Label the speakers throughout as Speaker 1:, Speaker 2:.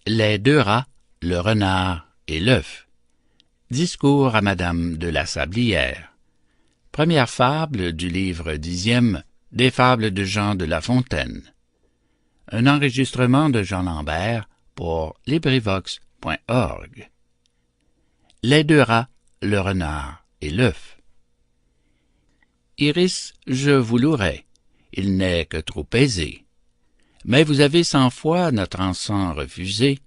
Speaker 1: Les deux rats, le renard et l'œuf. Discours à Madame de la Sablière. Première fable du livre 10e des fables de Jean de La Fontaine. Un enregistrement de Jean Lambert pour LibriVox.org. Les deux rats, le renard et l'œuf. Iris, je vous louerai, il n'est que trop aisé. Mais vous avez 100 fois notre encens refusé,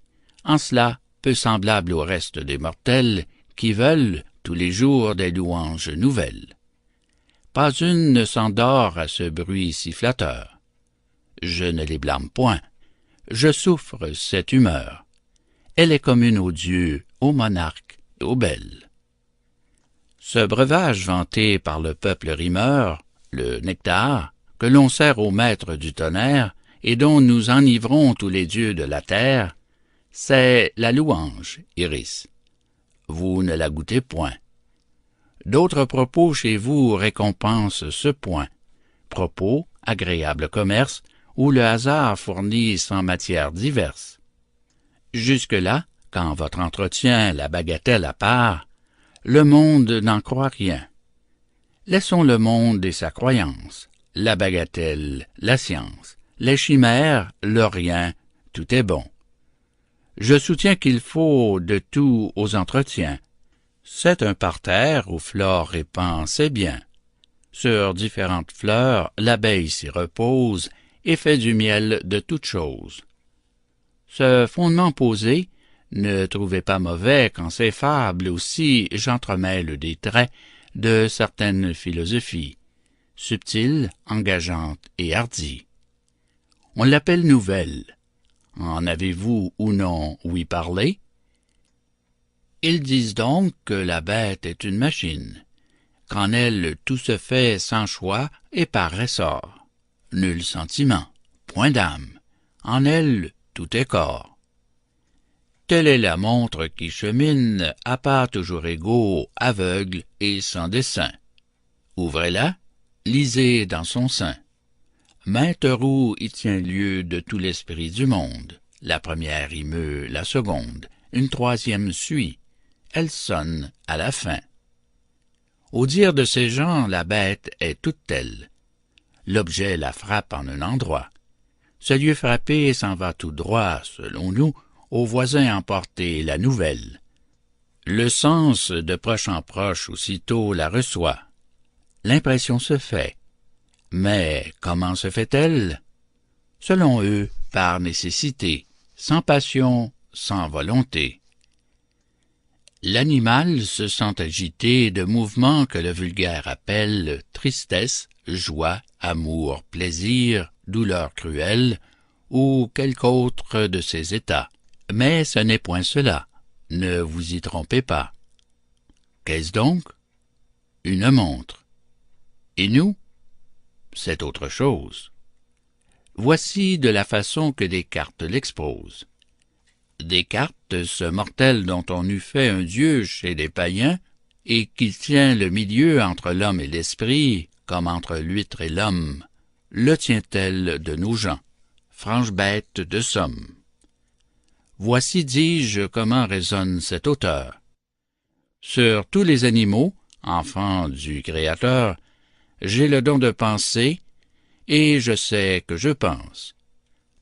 Speaker 1: en cela peu semblable au reste des mortels qui veulent tous les jours des louanges nouvelles. Pas une ne s'endort à ce bruit si flatteur. Je ne les blâme point, je souffre cette humeur. Elle est commune aux dieux, aux monarques, aux belles. Ce breuvage vanté par le peuple rimeur, le nectar, que l'on sert au maître du tonnerre, et dont nous enivrons tous les dieux de la terre, c'est la louange, Iris. Vous ne la goûtez point. D'autres propos chez vous récompensent ce point. Propos, agréable commerce, où le hasard fournit sans matières diverses. Jusque-là, quand votre entretien la bagatelle à part, le monde n'en croit rien. Laissons le monde et sa croyance, la bagatelle, la science, les chimères, le rien, tout est bon. Je soutiens qu'il faut de tout aux entretiens. C'est un parterre où Flore répand ses biens. Sur différentes fleurs, l'abeille s'y repose et fait du miel de toutes choses. Ce fondement posé, ne trouvez pas mauvais qu'en ces fables aussi j'entremêle des traits de certaines philosophies, subtiles, engageantes et hardies. On l'appelle nouvelle. En avez-vous ou non ouï parler? Ils disent donc que la bête est une machine, qu'en elle tout se fait sans choix et par ressort. Nul sentiment, point d'âme, en elle tout est corps. Telle est la montre qui chemine à pas toujours égaux, aveugle et sans dessein. Ouvrez-la, lisez dans son sein. Mainte roue y tient lieu de tout l'esprit du monde. La première y meut la seconde, une troisième suit. Elle sonne à la fin. Au dire de ces gens, la bête est toute telle. L'objet la frappe en un endroit. Ce lieu frappé s'en va tout droit, selon nous, au voisin emporter la nouvelle. Le sens de proche en proche aussitôt la reçoit. L'impression se fait. Mais comment se fait-elle? Selon eux, par nécessité, sans passion, sans volonté. L'animal se sent agité de mouvements que le vulgaire appelle tristesse, joie, amour, plaisir, douleur cruelle, ou quelque autre de ces états. Mais ce n'est point cela, ne vous y trompez pas. Qu'est-ce donc? Une montre. Et nous? C'est autre chose. Voici de la façon que Descartes l'expose. Descartes, ce mortel dont on eût fait un dieu chez les païens, et qui tient le milieu entre l'homme et l'esprit, comme entre l'huître et l'homme, le tient-elle de nos gens, franche bête de somme. Voici, dis-je, comment raisonne cet auteur. Sur tous les animaux, enfants du Créateur, j'ai le don de penser, et je sais que je pense.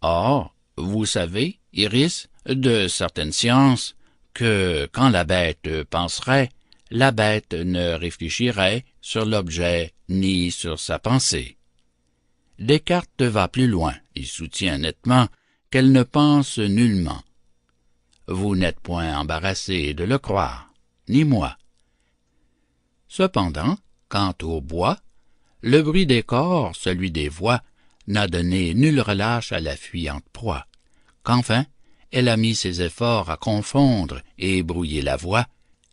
Speaker 1: Or, vous savez, Iris, de certaines sciences, que quand la bête penserait, la bête ne réfléchirait sur l'objet ni sur sa pensée. Descartes va plus loin, il soutient nettement qu'elle ne pense nullement. Vous n'êtes point embarrassé de le croire, ni moi. Cependant, quant au bois, le bruit des corps, celui des voix, n'a donné nul relâche à la fuyante proie, qu'enfin, elle a mis ses efforts à confondre et brouiller la voix.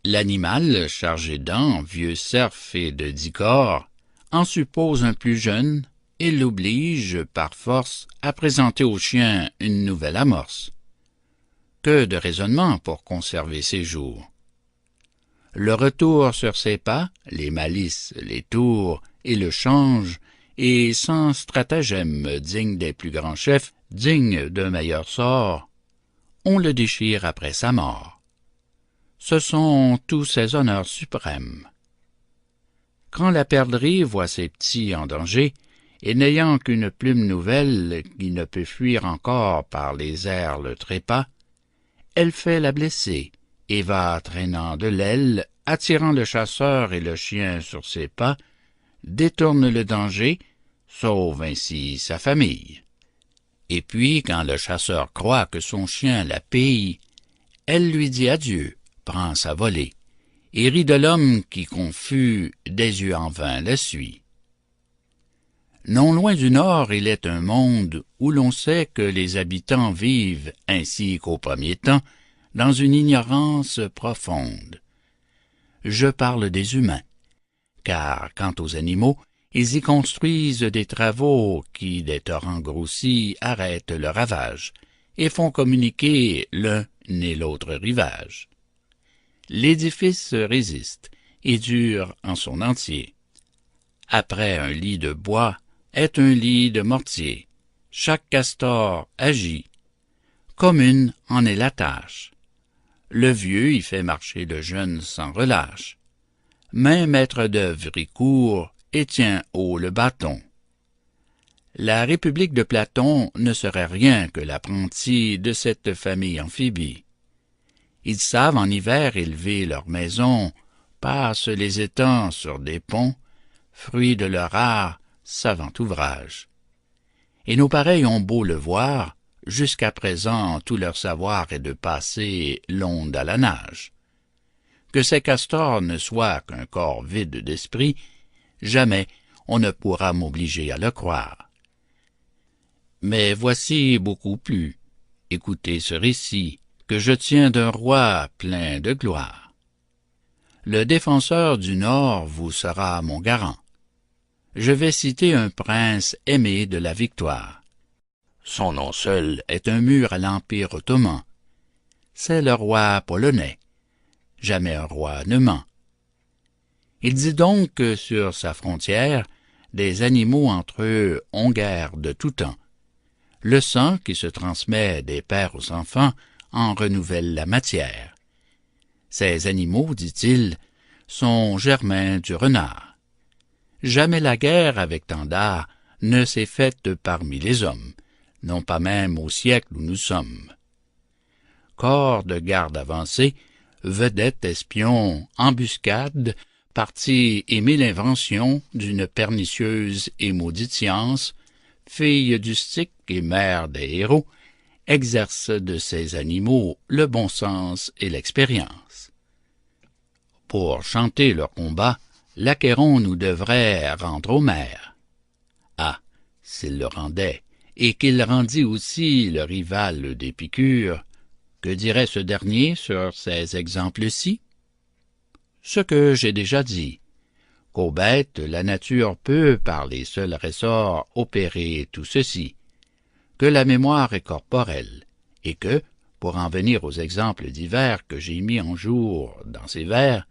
Speaker 1: L'animal, chargé d'ans, vieux cerf et de 10 corps, en suppose un plus jeune et l'oblige, par force, à présenter au chien une nouvelle amorce. Que de raisonnement pour conserver ses jours! Le retour sur ses pas, les malices, les tours et le change, et sans stratagème digne des plus grands chefs, digne d'un meilleur sort, on le déchire après sa mort. Ce sont tous ses honneurs suprêmes. Quand la perdrix voit ses petits en danger, et n'ayant qu'une plume nouvelle qui ne peut fuir encore par les airs le trépas, elle fait la blesser, et va traînant de l'aile, attirant le chasseur et le chien sur ses pas, détourne le danger, sauve ainsi sa famille. Et puis, quand le chasseur croit que son chien la pille, elle lui dit adieu, prend sa volée, et rit de l'homme qui, confus, des yeux en vain la suit. Non loin du nord, il est un monde où l'on sait que les habitants vivent, ainsi qu'au premier temps, dans une ignorance profonde. Je parle des humains, car quant aux animaux, ils y construisent des travaux qui, des torrents grossis, arrêtent le ravage, et font communiquer l'un et l'autre rivage. L'édifice résiste, et dure en son entier. Après un lit de bois, est un lit de mortier. Chaque castor agit. Commune en est la tâche. Le vieux y fait marcher le jeune sans relâche. Main maître d'œuvre y court et tient haut le bâton. La République de Platon ne serait rien que l'apprenti de cette famille amphibie. Ils savent en hiver élever leur maison, passent les étangs sur des ponts, fruit de leur art, savant ouvrage. Et nos pareils ont beau le voir, jusqu'à présent tout leur savoir est de passer l'onde à la nage. Que ces castors ne soient qu'un corps vide d'esprit, jamais on ne pourra m'obliger à le croire. Mais voici beaucoup plus, écoutez ce récit, que je tiens d'un roi plein de gloire. Le défenseur du Nord vous sera mon garant. Je vais citer un prince aimé de la victoire. Son nom seul est un mur à l'Empire ottoman. C'est le roi polonais. Jamais un roi ne ment. Il dit donc que sur sa frontière, des animaux entre eux ont guerre de tout temps. Le sang qui se transmet des pères aux enfants en renouvelle la matière. Ces animaux, dit-il, sont germains du renard. Jamais la guerre avec tant d'art ne s'est faite parmi les hommes, non pas même au siècle où nous sommes. Corps de garde avancé, vedettes, espions, embuscades, partis et mille inventions d'une pernicieuse et maudite science, fille du Styx et mère des héros, exercent de ces animaux le bon sens et l'expérience. Pour chanter leur combat, l'Achéron nous devrait rendre Homère. Ah, s'il le rendait, et qu'il rendit aussi le rival d'Épicure, que dirait ce dernier sur ces exemples-ci? Ce que j'ai déjà dit, qu'aux bêtes la nature peut par les seuls ressorts opérer tout ceci, que la mémoire est corporelle, et que, pour en venir aux exemples divers que j'ai mis en jour dans ces vers,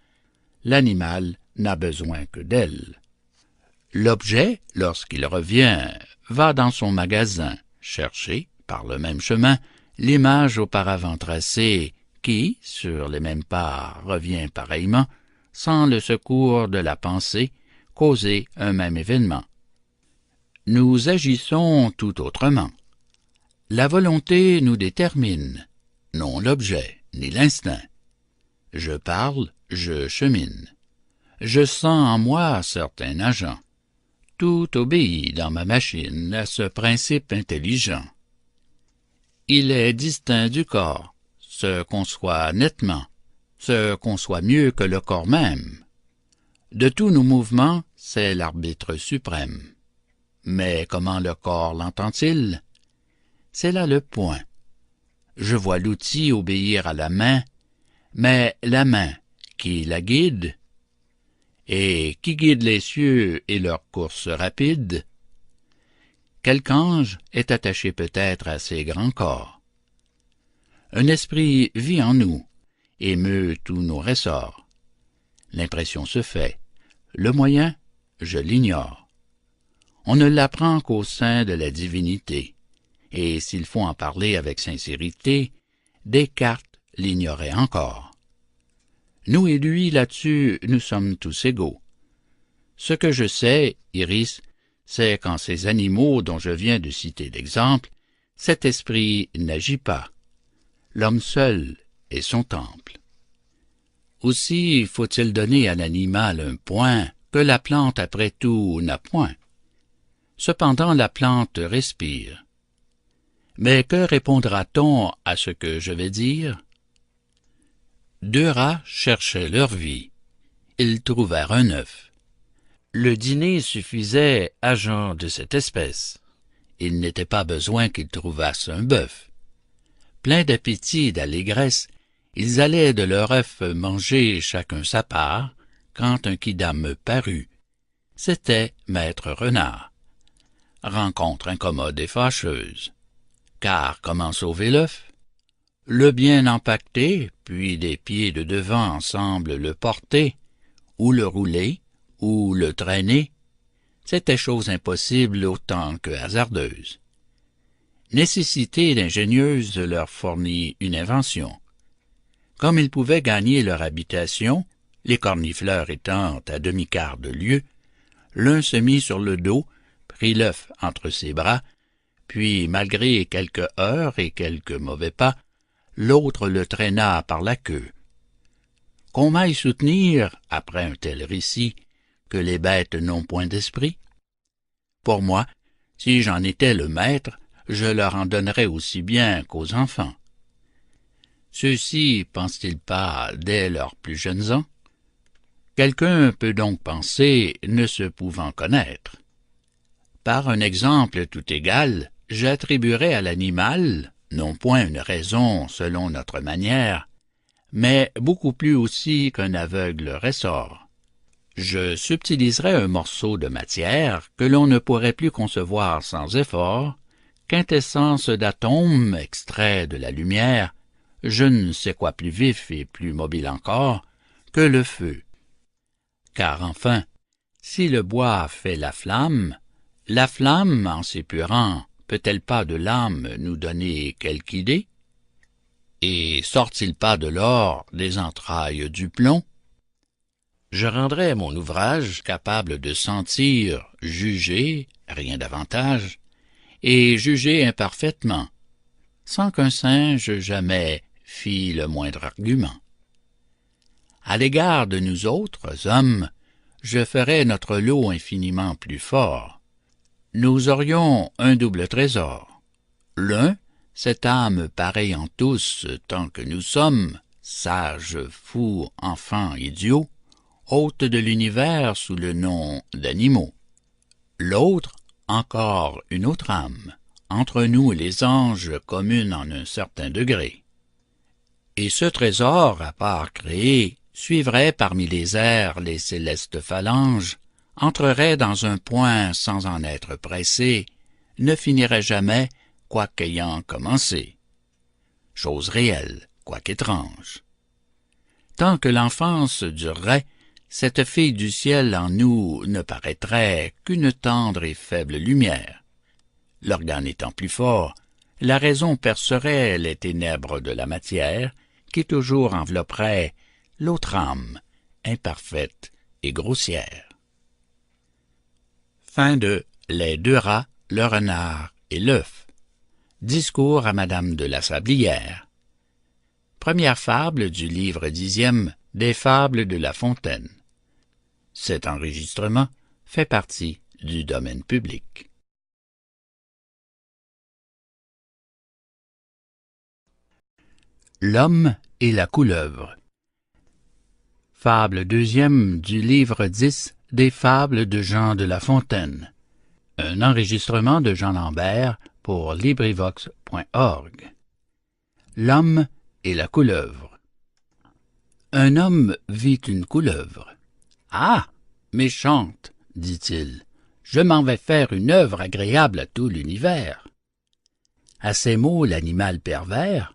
Speaker 1: l'animal n'a besoin que d'elle. L'objet, lorsqu'il revient, va dans son magasin chercher, par le même chemin, l'image auparavant tracée, qui, sur les mêmes pas, revient pareillement, sans le secours de la pensée, causer un même événement. Nous agissons tout autrement. La volonté nous détermine, non l'objet, ni l'instinct. Je parle, je chemine. Je sens en moi certain agent. Tout obéit dans ma machine à ce principe intelligent. Il est distinct du corps, se conçoit nettement, se conçoit mieux que le corps même. De tous nos mouvements, c'est l'arbitre suprême. Mais comment le corps l'entend-il? C'est là le point. Je vois l'outil obéir à la main, mais la main, qui la guide? Et qui guide les cieux et leur course rapide? Quelque ange est attaché peut-être à ces grands corps. Un esprit vit en nous, émeut tous nos ressorts. L'impression se fait. Le moyen, je l'ignore. On ne l'apprend qu'au sein de la divinité, et s'il faut en parler avec sincérité, Descartes l'ignorait encore. Nous et lui, là-dessus, nous sommes tous égaux. Ce que je sais, Iris, c'est qu'en ces animaux dont je viens de citer l'exemple, cet esprit n'agit pas. L'homme seul est son temple. Aussi faut-il donner à l'animal un point que la plante, après tout, n'a point. Cependant, la plante respire. Mais que répondra-t-on à ce que je vais dire? Deux rats cherchaient leur vie. Ils trouvèrent un œuf. Le dîner suffisait à gens de cette espèce. Il n'était pas besoin qu'ils trouvassent un bœuf. Pleins d'appétit et d'allégresse, ils allaient de leur œuf manger chacun sa part, quand un quidam parut. C'était Maître Renard. Rencontre incommode et fâcheuse. Car comment sauver l'œuf? Le bien empaqueter, puis des pieds de devant semblent le porter, ou le rouler, ou le traîner. C'était chose impossible autant que hasardeuse. Nécessité d'ingénieuse leur fournit une invention. Comme ils pouvaient gagner leur habitation, les cornifleurs étant à demi-quart de lieue, l'un se mit sur le dos, prit l'œuf entre ses bras, puis, malgré quelques heurts et quelques mauvais pas, l'autre le traîna par la queue. Qu'on m'aille soutenir, après un tel récit, que les bêtes n'ont point d'esprit? Pour moi, si j'en étais le maître, je leur en donnerais aussi bien qu'aux enfants. Ceux-ci pensent-ils pas dès leurs plus jeunes ans? Quelqu'un peut donc penser, ne se pouvant connaître. Par un exemple tout égal, j'attribuerais à l'animal, non point une raison selon notre manière, mais beaucoup plus aussi qu'un aveugle ressort. Je subtiliserais un morceau de matière que l'on ne pourrait plus concevoir sans effort, quintessence d'atome extrait de la lumière, je ne sais quoi plus vif et plus mobile encore que le feu. Car enfin, si le bois fait la flamme, en s'épurant, peut-elle pas de l'âme nous donner quelque idée? Et sort-il pas de l'or des entrailles du plomb? Je rendrais mon ouvrage capable de sentir, juger, rien davantage, et juger imparfaitement, sans qu'un singe jamais fît le moindre argument. À l'égard de nous autres hommes, je ferais notre lot infiniment plus fort. Nous aurions un double trésor. L'un, cette âme pareille en tous tant que nous sommes, sages, fous, enfants, idiots, hôtes de l'univers sous le nom d'animaux. L'autre, encore une autre âme, entre nous et les anges commune en un certain degré. Et ce trésor, à part créé, suivrait parmi les airs les célestes phalanges, entrerait dans un point sans en être pressé, ne finirait jamais, quoiqu'ayant commencé. Chose réelle, quoiqu'étrange. Tant que l'enfance durerait, cette fille du ciel en nous ne paraîtrait qu'une tendre et faible lumière. L'organe étant plus fort, la raison percerait les ténèbres de la matière, qui toujours envelopperait l'autre âme, imparfaite et grossière. Fin de Les deux rats, le renard et l'œuf. Discours à Madame de la Sablière. Première fable du livre 10e des Fables de La Fontaine. Cet enregistrement fait partie du domaine public. L'homme et la couleuvre. Fable 2e du livre 10 des Fables de Jean de La Fontaine. Un enregistrement de Jean Lambert pour LibriVox.org. L'homme et la couleuvre. Un homme vit une couleuvre. « Ah! Méchante, dit-il, je m'en vais faire une œuvre agréable à tout l'univers. » À ces mots, l'animal pervers,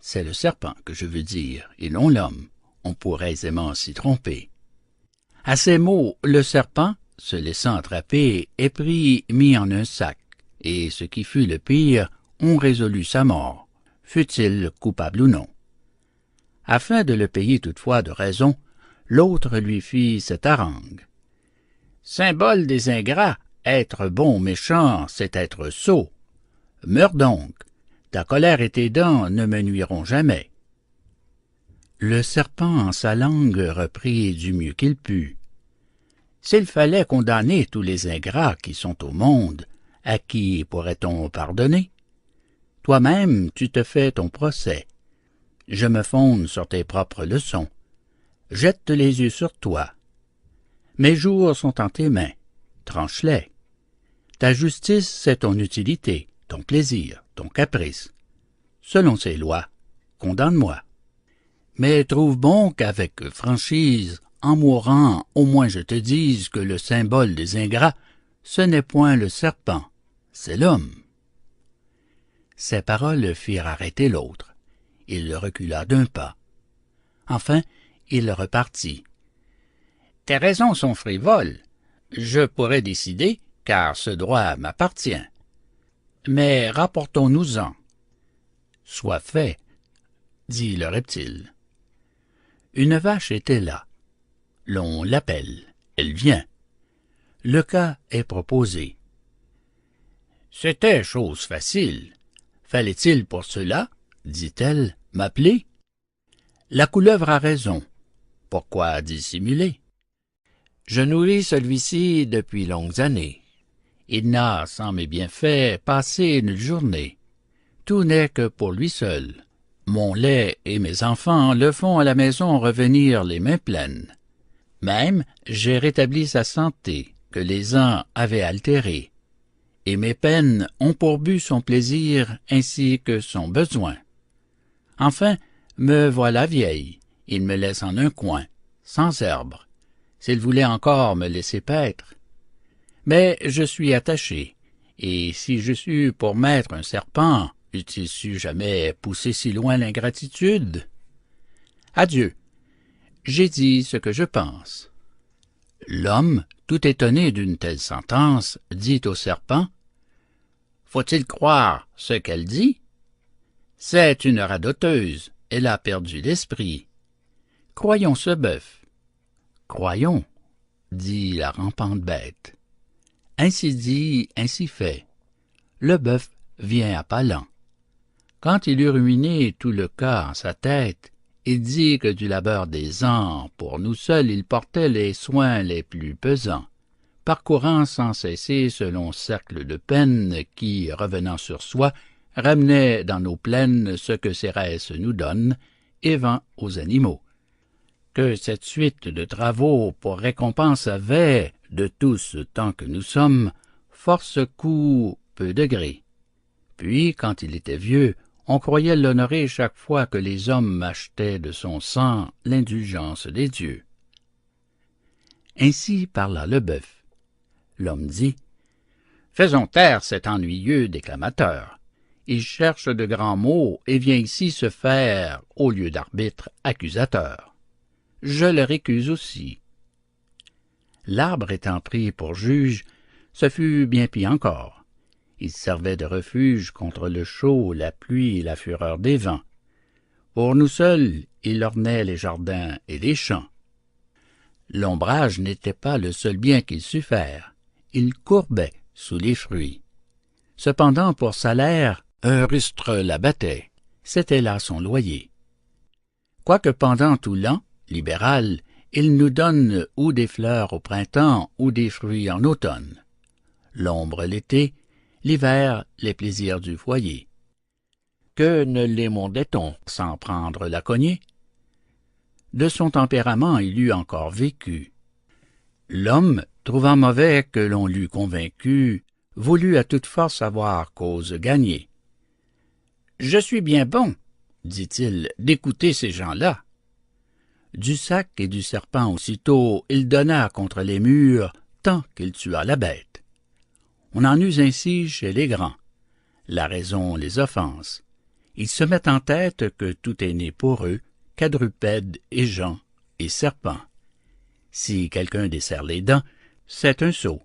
Speaker 1: c'est le serpent que je veux dire, et non l'homme, on pourrait aisément s'y tromper. À ces mots, le serpent, se laissant attraper, est pris, mis en un sac, et ce qui fut le pire, on résolut sa mort, fût-il coupable ou non. Afin de le payer toutefois de raison, l'autre lui fit cette harangue. « Symbole des ingrats, être bon ou méchant, c'est être sot. Meurs donc, ta colère et tes dents ne me nuiront jamais. » Le serpent en sa langue reprit du mieux qu'il put. « S'il fallait condamner tous les ingrats qui sont au monde, à qui pourrait-on pardonner? Toi-même, tu te fais ton procès. Je me fonde sur tes propres leçons. Jette les yeux sur toi. Mes jours sont en tes mains. Tranche-les. Ta justice, c'est ton utilité, ton plaisir, ton caprice. Selon ces lois, condamne-moi. Mais trouve bon qu'avec franchise, en mourant, au moins je te dise que le symbole des ingrats, ce n'est point le serpent, c'est l'homme. » Ces paroles firent arrêter l'autre. Il recula d'un pas. Enfin, il repartit. « Tes raisons sont frivoles. Je pourrais décider, car ce droit m'appartient. Mais rapportons-nous-en. »« Soit fait, » dit le reptile. Une vache était là. L'on l'appelle, elle vient. Le cas est proposé. « C'était chose facile. Fallait-il pour cela, dit-elle, m'appeler? La couleuvre a raison. Pourquoi dissimuler? Je nourris celui-ci depuis longues années. Il n'a, sans mes bienfaits, passé une journée. Tout n'est que pour lui seul. Mon lait et mes enfants le font à la maison revenir les mains pleines. Même, j'ai rétabli sa santé, que les ans avaient altérée. Et mes peines ont pour but son plaisir ainsi que son besoin. Enfin, me voilà vieille, il me laisse en un coin, sans herbe, s'il voulait encore me laisser paître. Mais je suis attaché, et si je sus pour maître un serpent, eût-il su jamais pousser si loin l'ingratitude? Adieu, j'ai dit ce que je pense. L'homme, tout étonné d'une telle sentence, dit au serpent, « Faut-il croire ce qu'elle dit? C'est une radoteuse, elle a perdu l'esprit. Croyons ce bœuf. »« Croyons, » dit la rampante bête. Ainsi dit, ainsi fait. Le bœuf vient à pas lents. Quand il eut ruiné tout le cas en sa tête, il dit que du labeur des ans, pour nous seuls il portait les soins les plus pesants, parcourant sans cesser selon cercle de peine qui, revenant sur soi, ramenait dans nos plaines ce que Cérès nous donne, et vend aux animaux. Que cette suite de travaux pour récompense avait, de tout ce temps que nous sommes, force coût, peu de gré. Puis, quand il était vieux, on croyait l'honorer chaque fois que les hommes achetaient de son sang l'indulgence des dieux. Ainsi parla le bœuf. L'homme dit, « Faisons taire cet ennuyeux déclamateur. Il cherche de grands mots et vient ici se faire, au lieu d'arbitre, accusateur. Je le récuse aussi. » L'arbre étant pris pour juge, ce fut bien pis encore. Il servait de refuge contre le chaud, la pluie et la fureur des vents. Pour nous seuls, il ornait les jardins et les champs. L'ombrage n'était pas le seul bien qu'il sût faire. Il courbait sous les fruits. Cependant, pour salaire, un rustre l'abattait. C'était là son loyer. Quoique pendant tout l'an, libéral, il nous donne ou des fleurs au printemps ou des fruits en automne. L'ombre l'été, l'hiver, les plaisirs du foyer. Que ne l'émondait-on sans prendre la cognée? De son tempérament il eût encore vécu. L'homme, trouvant mauvais que l'on l'eût convaincu, voulut à toute force avoir cause gagnée. « Je suis bien bon, » dit-il, « d'écouter ces gens-là. » Du sac et du serpent aussitôt il donna contre les murs tant qu'il tua la bête. On en use ainsi chez les grands. La raison les offense. Ils se mettent en tête que tout est né pour eux, quadrupèdes et gens et serpents. Si quelqu'un desserre les dents, c'est un sot.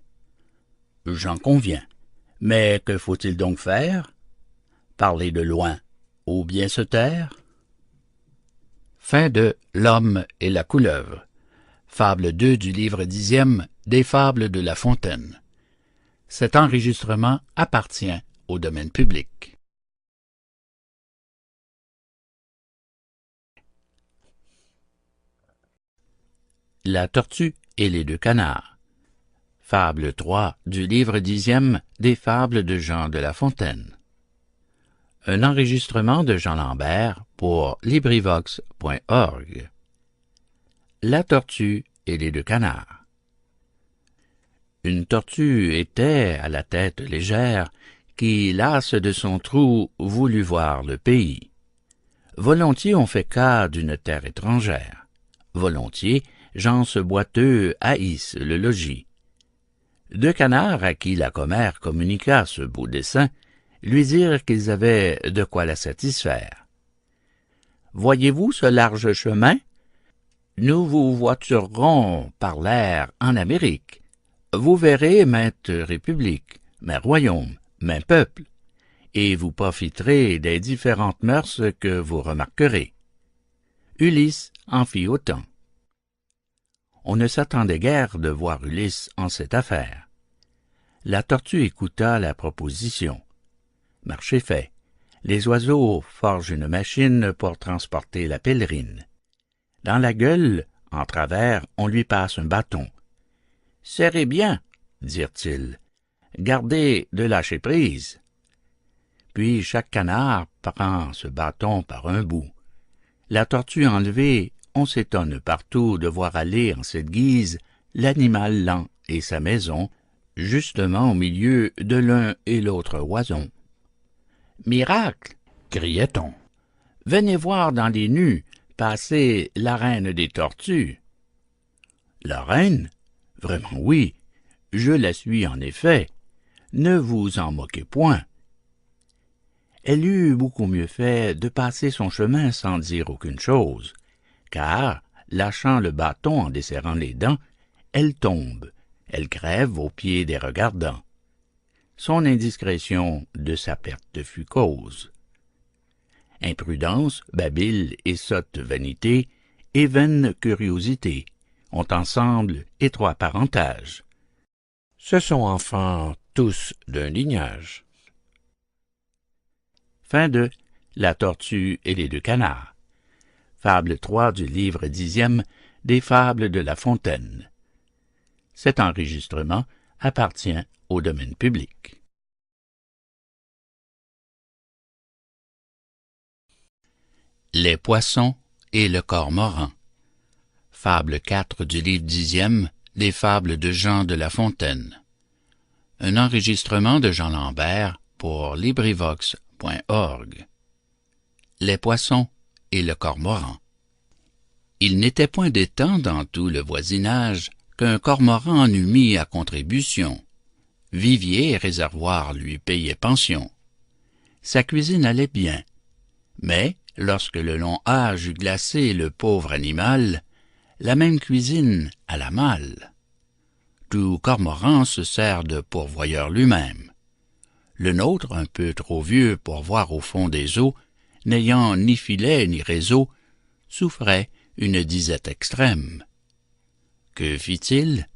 Speaker 1: J'en conviens. Mais que faut-il donc faire? Parler de loin, ou bien se taire? Fin de L'homme et la couleuvre. Fable 2 du livre 10e des Fables de La Fontaine. Cet enregistrement appartient au domaine public. La tortue et les deux canards. Fable 3 du livre 10e des Fables de Jean de La Fontaine. Un enregistrement de Jean Lambert pour LibriVox.org. La tortue et les deux canards. Une tortue était à la tête légère, qui, lasse de son trou, voulut voir le pays. Volontiers on fait cas d'une terre étrangère. Volontiers, gens boiteux haïssent le logis. Deux canards à qui la commère communiqua ce beau dessein, lui dirent qu'ils avaient de quoi la satisfaire. « Voyez-vous ce large chemin? Nous vous voiturerons par l'air en Amérique. Vous verrez maintes républiques, maints royaumes, maints peuples, et vous profiterez des différentes mœurs que vous remarquerez. » Ulysse en fit autant. On ne s'attendait guère de voir Ulysse en cette affaire. La tortue écouta la proposition. Marché fait. Les oiseaux forgent une machine pour transporter la pèlerine. Dans la gueule, en travers, on lui passe un bâton. « Serrez bien, » dirent-ils. « Gardez de lâcher prise. » Puis chaque canard prend ce bâton par un bout. La tortue enlevée, on s'étonne partout de voir aller en cette guise l'animal lent et sa maison, justement au milieu de l'un et l'autre oison. « Miracle! » criait-on. « Venez voir dans les nues passer la reine des tortues. » « La reine? Vraiment oui, je la suis en effet. Ne vous en moquez point. » Elle eût beaucoup mieux fait de passer son chemin sans dire aucune chose, car, lâchant le bâton en desserrant les dents, elle tombe, elle crève aux pieds des regardants. Son indiscrétion de sa perte fut cause. Imprudence, babile et sotte vanité, et vaine curiosité, ont ensemble étroit parentage. Ce sont enfants tous d'un lignage. Fin de La tortue et les deux canards. Fable 3 du livre 10e des Fables de La Fontaine. Cet enregistrement appartient au domaine public. Les poissons et le cormoran. Fable 4 du livre 10e des Fables de Jean de La Fontaine. Un enregistrement de Jean Lambert pour LibriVox.org. Les poissons et le cormoran. Il n'était point d'étang dans tout le voisinage qu'un cormoran en eût mis à contribution. Vivier et réservoir lui payaient pension. Sa cuisine allait bien, mais lorsque le long âge eut glacé le pauvre animal, la même cuisine alla mal. Tout cormoran se sert de pourvoyeur lui-même. Le nôtre, un peu trop vieux pour voir au fond des eaux, n'ayant ni filet ni réseau, souffrait une disette extrême. Que fit-il?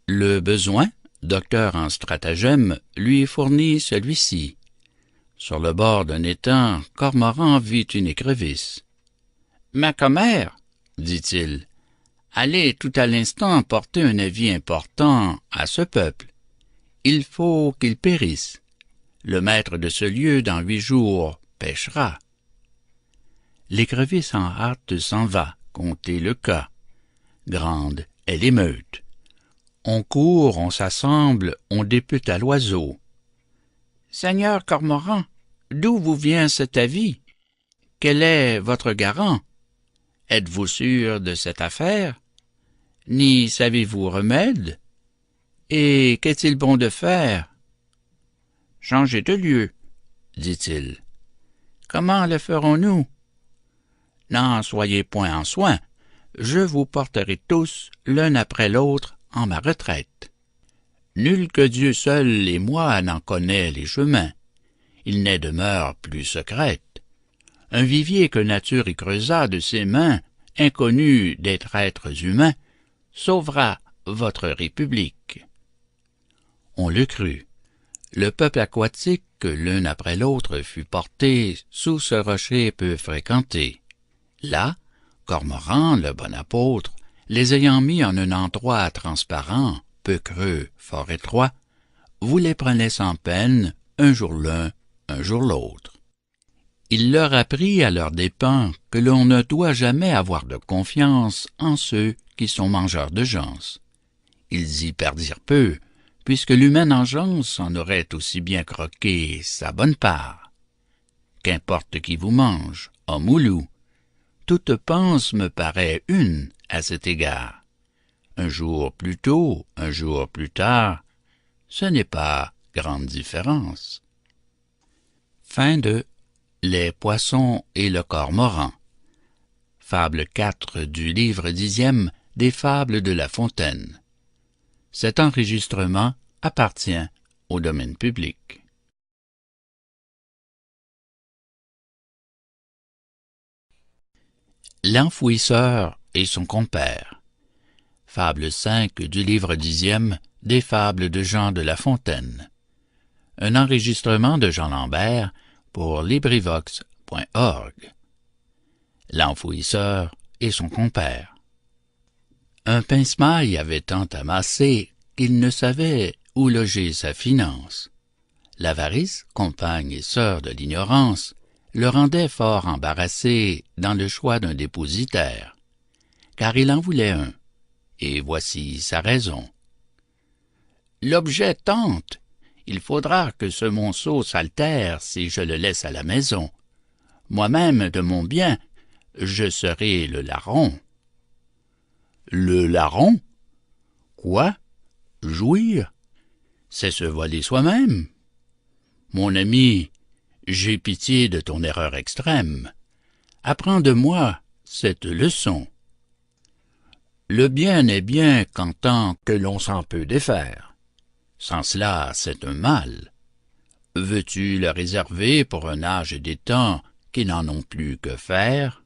Speaker 1: Le besoin, docteur en stratagème, lui fournit celui-ci. Sur le bord d'un étang, Cormoran vit une écrevisse. « Ma commère, dit-il, allez tout à l'instant porter un avis important à ce peuple. Il faut qu'il périsse. Le maître de ce lieu, dans 8 jours, pêchera. » L'écrevisse en hâte s'en va conter le cas. Grande est l'émeute. On court, on s'assemble, on députe à l'oiseau. « Seigneur Cormoran, d'où vous vient cet avis? Quel est votre garant? Êtes-vous sûr de cette affaire? N'y savez-vous remède? Et qu'est-il bon de faire? » « Changer de lieu, dit-il. Comment le ferons-nous? N'en soyez point en soin, je vous porterai tous l'un après l'autre en ma retraite. Nul que Dieu seul et moi n'en connaît les chemins. Il n'est demeure plus secrète. un vivier que nature y creusa de ses mains, inconnu d'être êtres humains, sauvera votre république. On le crut. Le peuple aquatique, l'un après l'autre, fut porté sous ce rocher peu fréquenté. Là, Cormoran, le bon apôtre, les ayant mis en un endroit transparent, peu creux, fort étroit, vous les prenez sans peine, un jour l'un, un jour l'autre. Il leur apprit à leurs dépens que l'on ne doit jamais avoir de confiance en ceux qui sont mangeurs de gens. Ils y perdirent peu, puisque l'humaine engeance en aurait aussi bien croqué sa bonne part. Qu'importe qui vous mange, homme ou loup, toute panse me paraît une à cet égard. Un jour plus tôt, un jour plus tard, ce n'est pas grande différence. Fin de Les poissons et le cormoran. Fable 4 du livre 10e des Fables de La Fontaine. Cet enregistrement appartient au domaine public. L'enfouisseur et son compère. Fable 5 du livre 10e des Fables de Jean de La Fontaine. Un enregistrement de Jean Lambert pour LibriVox.org. L'enfouisseur et son compère. Un pince-maille avait tant amassé qu'il ne savait où loger sa finance. L'avarice, compagne et sœur de l'ignorance, le rendait fort embarrassé dans le choix d'un dépositaire, car il en voulait un, et voici sa raison. L'objet tente. Il faudra que ce monceau s'altère si je le laisse à la maison. Moi-même, de mon bien, je serai le larron. Le larron? Quoi? Jouir? C'est se voler soi-même. Mon ami, j'ai pitié de ton erreur extrême. Apprends de moi cette leçon. Le bien n'est bien qu'en tant que l'on s'en peut défaire. Sans cela, c'est un mal. Veux-tu le réserver pour un âge et des temps qui n'en ont plus que faire?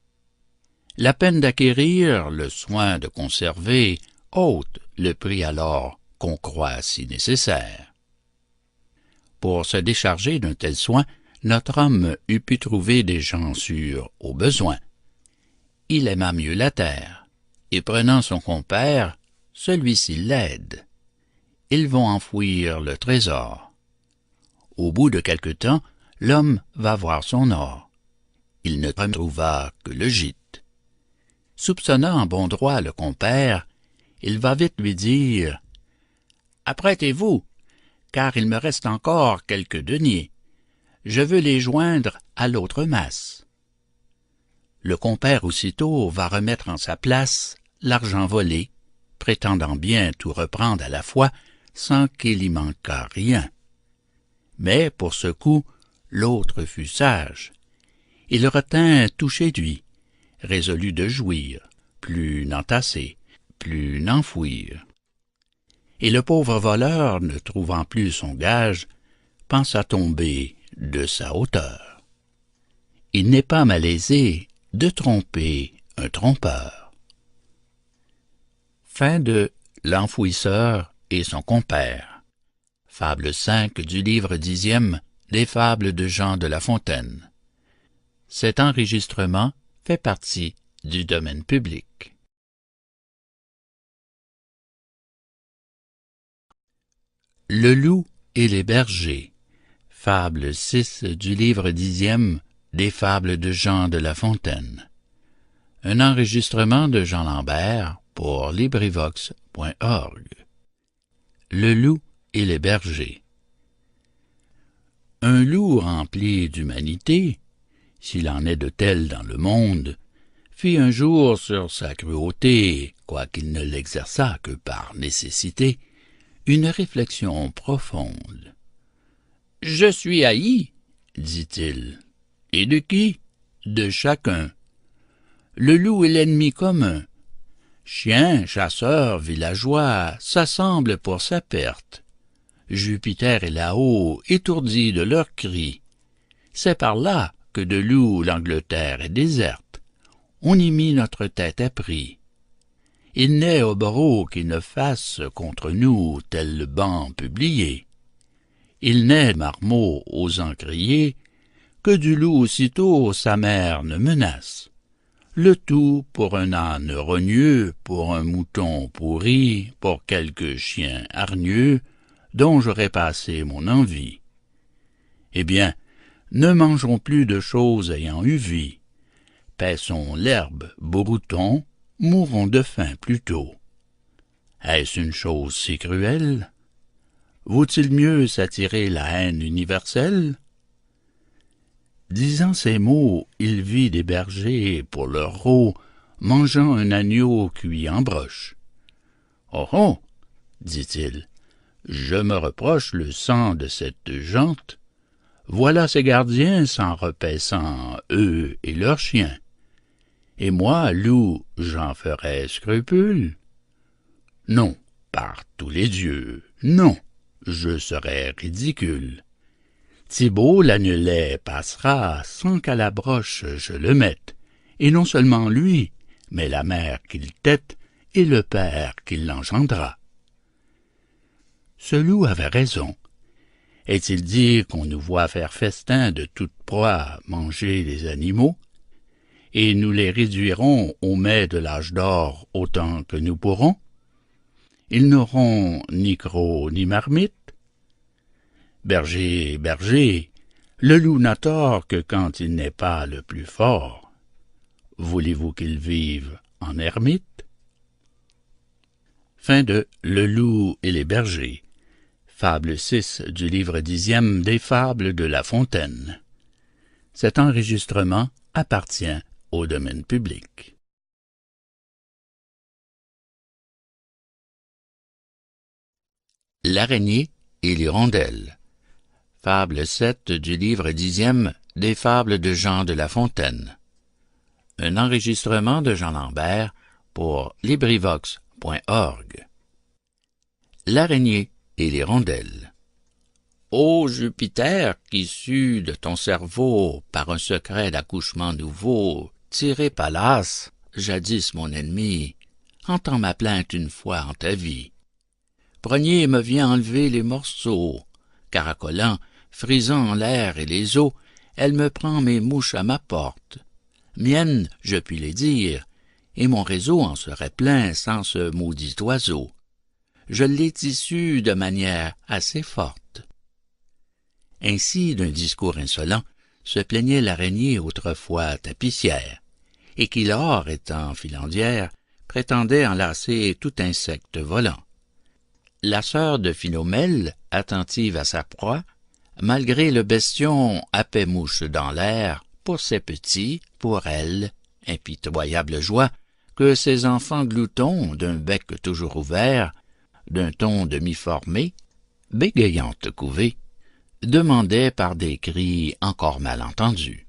Speaker 1: La peine d'acquérir, le soin de conserver, ôte le prix alors qu'on croit si nécessaire. Pour se décharger d'un tel soin, notre homme eût pu trouver des gens sûrs au besoin. Il aima mieux la terre, et prenant son compère, celui-ci l'aide. Ils vont enfouir le trésor. Au bout de quelque temps, l'homme va voir son or. Il ne trouva que le gîte. Soupçonnant en bon droit le compère, il va vite lui dire « Apprêtez-vous, car il me reste encore quelques deniers. Je veux les joindre à l'autre masse. » Le compère aussitôt va remettre en sa place l'argent volé, prétendant bien tout reprendre à la fois, sans qu'il y manquât rien. Mais pour ce coup, l'autre fut sage. Il retint tout chez lui, résolu de jouir, plus n'entasser, plus n'enfouir. Et le pauvre voleur, ne trouvant plus son gage, pensa tomber de sa hauteur. Il n'est pas malaisé de tromper un trompeur. Fin de L'enfouisseur et son compère. Fable 5 du livre 10e des Fables de Jean de La Fontaine. Cet enregistrement fait partie du domaine public. Le loup et les bergers. Fable 6 du livre 10e des Fables de Jean de La Fontaine. Un enregistrement de Jean Lambert pour LibriVox.org. Le loup et les bergers. Un loup rempli d'humanité, s'il en est de tels dans le monde, fit un jour sur sa cruauté, quoiqu'il ne l'exerçât que par nécessité, une réflexion profonde. « Je suis haï, dit-il. Et de qui? De chacun. Le loup est l'ennemi commun. Chiens, chasseurs, villageois s'assemblent pour sa perte. Jupiter est là-haut, étourdi de leurs cris. C'est par là que de loups l'Angleterre est déserte, on y mit notre tête à prix. Il n'est hobereau qui ne fasse contre nous tel le ban publié. Il n'est marmot osant crier que du loup aussitôt sa mère ne menace. Le tout pour un âne rogneux, pour un mouton pourri, pour quelque chien hargneux, dont j'aurais passé mon envie. Eh bien, ne mangeons plus de choses ayant eu vie. Paissons l'herbe, bourroutons, mourons de faim plutôt. Est-ce une chose si cruelle? Vaut-il mieux s'attirer la haine universelle? Disant ces mots, il vit des bergers, pour leur rot, mangeant un agneau cuit en broche. « Oh oh !» dit-il, « je me reproche le sang de cette gente. Voilà ces gardiens s'en repaissant, eux et leurs chiens. Et moi, loup, j'en ferais scrupule? Non, par tous les dieux, non, je serais ridicule. Thibaut l'agnelet passera sans qu'à la broche je le mette, et non seulement lui, mais la mère qu'il tette et le père qui l'engendra. » Ce loup avait raison. Est-il dit qu'on nous voit faire festin de toute proie manger les animaux? Et nous les réduirons au mets de l'âge d'or autant que nous pourrons? Ils n'auront ni croc ni marmite. Berger, berger, le loup n'a tort que quand il n'est pas le plus fort. Voulez-vous qu'il vive en ermite? Fin de Le loup et les bergers. Fable 6 du livre 10e des Fables de La Fontaine. Cet enregistrement appartient au domaine public. L'araignée et l'hirondelle. Fable 7 du livre 10e des Fables de Jean de La Fontaine. Un enregistrement de Jean Lambert pour LibriVox.org. L'araignée et l'hirondelle. Ô Jupiter, qui sus de ton cerveau, par un secret d'accouchement nouveau, tirer Pallas, jadis mon ennemi, entends ma plainte une fois en ta vie. Progné me vient enlever les morceaux, caracolant, frisant l'air et les eaux, elle me prend mes mouches à ma porte. Miennes, je puis les dire, et mon réseau en serait plein sans ce maudit oiseau. Je l'ai tissu de manière assez forte. Ainsi, d'un discours insolent, se plaignait l'araignée autrefois tapissière, et qui lors, étant filandière, prétendait enlacer tout insecte volant. La sœur de Philomèle, attentive à sa proie, malgré le bestion à paix mouche dans l'air, pour ses petits, pour elle, impitoyable joie, que ses enfants gloutons, d'un bec toujours ouvert, d'un ton demi-formé, bégayante couvée, demandaient par des cris encore mal entendus.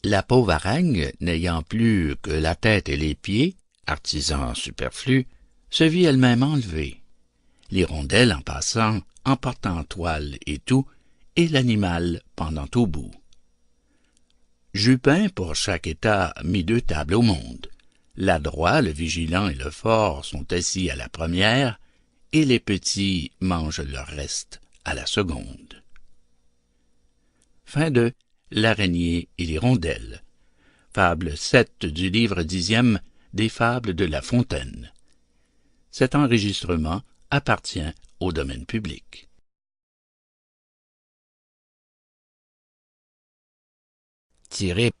Speaker 1: La pauvre aragne, n'ayant plus que la tête et les pieds, artisan superflu, se vit elle-même enlevée. L'hirondelle, en passant, emportant toile et tout, et l'animal pendant au bout. Jupin, pour chaque état, mit 2 tables au monde. L'adroit, le vigilant et le fort sont assis à la première, et les petits mangent leur reste à la seconde. Fin de L'araignée et l'hirondelle. Fable 7 du livre 10e des Fables de La Fontaine. Cet enregistrement appartient au domaine public. Tiré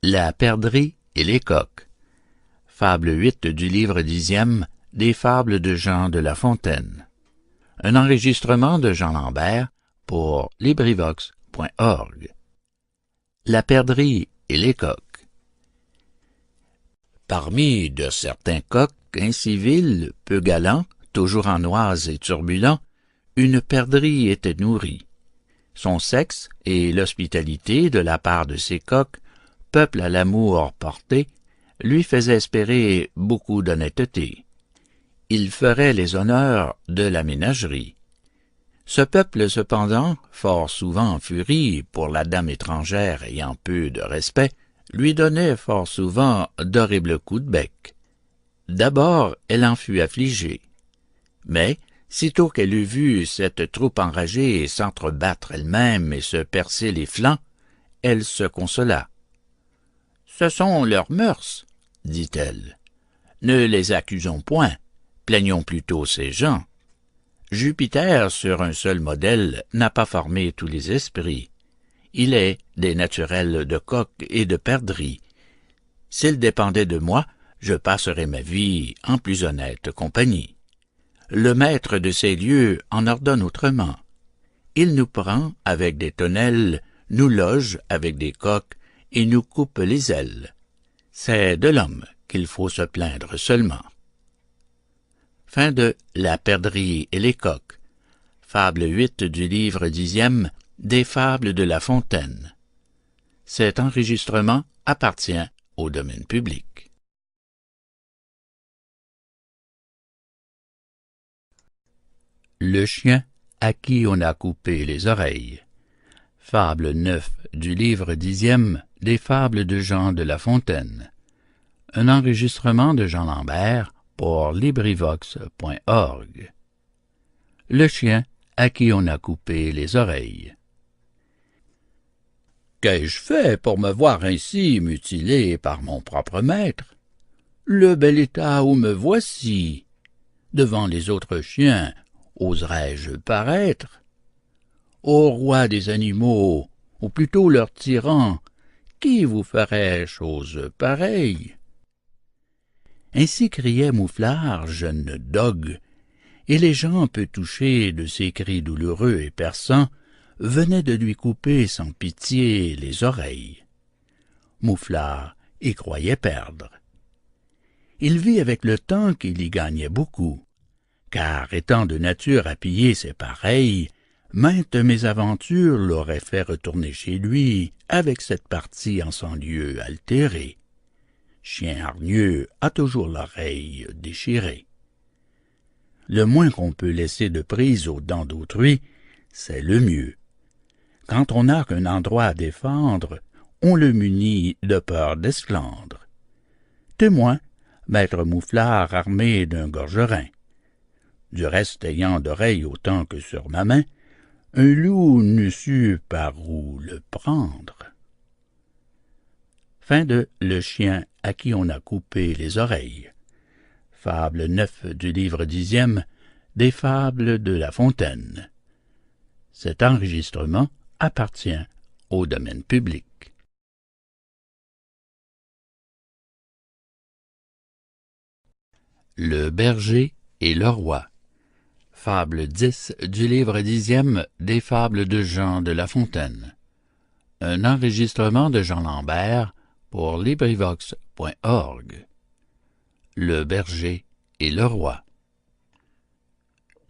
Speaker 1: La perdrix et les coqs. Fable 8 du livre 10e des Fables de Jean de La Fontaine. Un enregistrement de Jean Lambert pour LibriVox.org. La perdrix et les coqs. Parmi de certains coqs incivils, peu galants, toujours en oise et turbulents, une perdrix était nourrie. Son sexe et l'hospitalité de la part de ces coqs, peuple à l'amour porté, lui faisaient espérer beaucoup d'honnêteté. Il ferait les honneurs de la ménagerie. Ce peuple, cependant, fort souvent en furie pour la dame étrangère ayant peu de respect, lui donnait fort souvent d'horribles coups de bec. D'abord, elle en fut affligée. Mais, sitôt qu'elle eut vu cette troupe enragée s'entrebattre elle-même et se percer les flancs, elle se consola. « Ce sont leurs mœurs, dit-elle. Ne les accusons point, plaignons plutôt ces gens. Jupiter, sur un seul modèle, n'a pas formé tous les esprits. Il est des naturels de coq et de perdrix. S'il dépendait de moi, je passerais ma vie en plus honnête compagnie. Le maître de ces lieux en ordonne autrement. Il nous prend avec des tonnelles, nous loge avec des coqs et nous coupe les ailes. C'est de l'homme qu'il faut se plaindre seulement. » Fin de La perdrix et les coqs. Fable 8 du livre 10e des Fables de La Fontaine. Cet enregistrement appartient au domaine public. Le chien à qui on a coupé les oreilles. Fable 9 du livre 10e des Fables de Jean de La Fontaine. Un enregistrement de Jean Lambert pour LibriVox.org. Le chien à qui on a coupé les oreilles. Qu'ai-je fait pour me voir ainsi mutilé par mon propre maître? Le bel état où me voici, devant les autres chiens, oserais-je paraître? Ô roi des animaux, ou plutôt leur tyran, qui vous ferait chose pareille? Ainsi criait Mouflar, jeune dogue, et les gens peu touchés de ses cris douloureux et perçants venaient de lui couper sans pitié les oreilles. Mouflar y croyait perdre. Il vit avec le temps qu'il y gagnait beaucoup, car étant de nature à piller ses pareils, maintes mésaventures l'auraient fait retourner chez lui avec cette partie en son lieu altérée. Chien hargneux a toujours l'oreille déchirée. Le moins qu'on peut laisser de prise aux dents d'autrui, c'est le mieux. Quand on n'a qu'un endroit à défendre, on le munit de peur d'esclandre. Témoin, maître Mouflar armé d'un gorgerin. Du reste ayant d'oreilles autant que sur ma main, un loup n'eût su par où le prendre. Fin de Le chien à qui on a coupé les oreilles. Fable 9 du livre 10e des Fables de La Fontaine. Cet enregistrement appartient au domaine public. Le berger et le roi. Fable 10 du livre 10e des Fables de Jean de La Fontaine. Un enregistrement de Jean Lambert pour LibriVox.org. Le berger et le roi.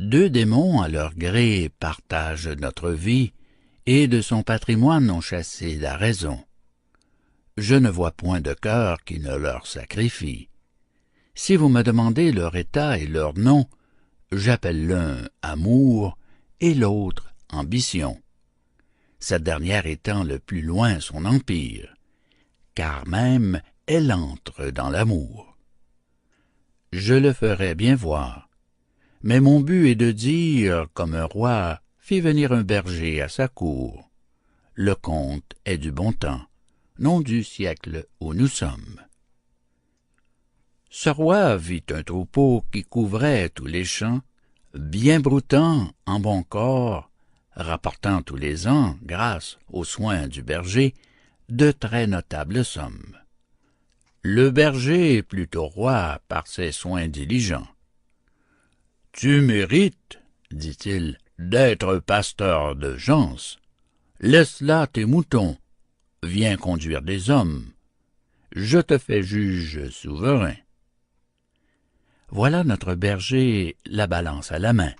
Speaker 1: Deux démons à leur gré partagent notre vie, et de son patrimoine ont chassé la raison. Je ne vois point de cœur qui ne leur sacrifie. Si vous me demandez leur état et leur nom, j'appelle l'un amour et l'autre ambition, cette dernière étant le plus loin son empire, car même elle entre dans l'amour. Je le ferai bien voir, mais mon but est de dire, comme un roi fit venir un berger à sa cour. Le conte est du bon temps, non du siècle où nous sommes. Ce roi vit un troupeau qui couvrait tous les champs, bien broutant en bon corps, rapportant tous les ans, grâce aux soins du berger, de très notables sommes. Le berger plut au roi par ses soins diligents. « Tu mérites, dit-il, d'être pasteur de gens. Laisse là tes moutons, viens conduire des hommes. Je te fais juge souverain. » Voilà notre berger la balance à la main.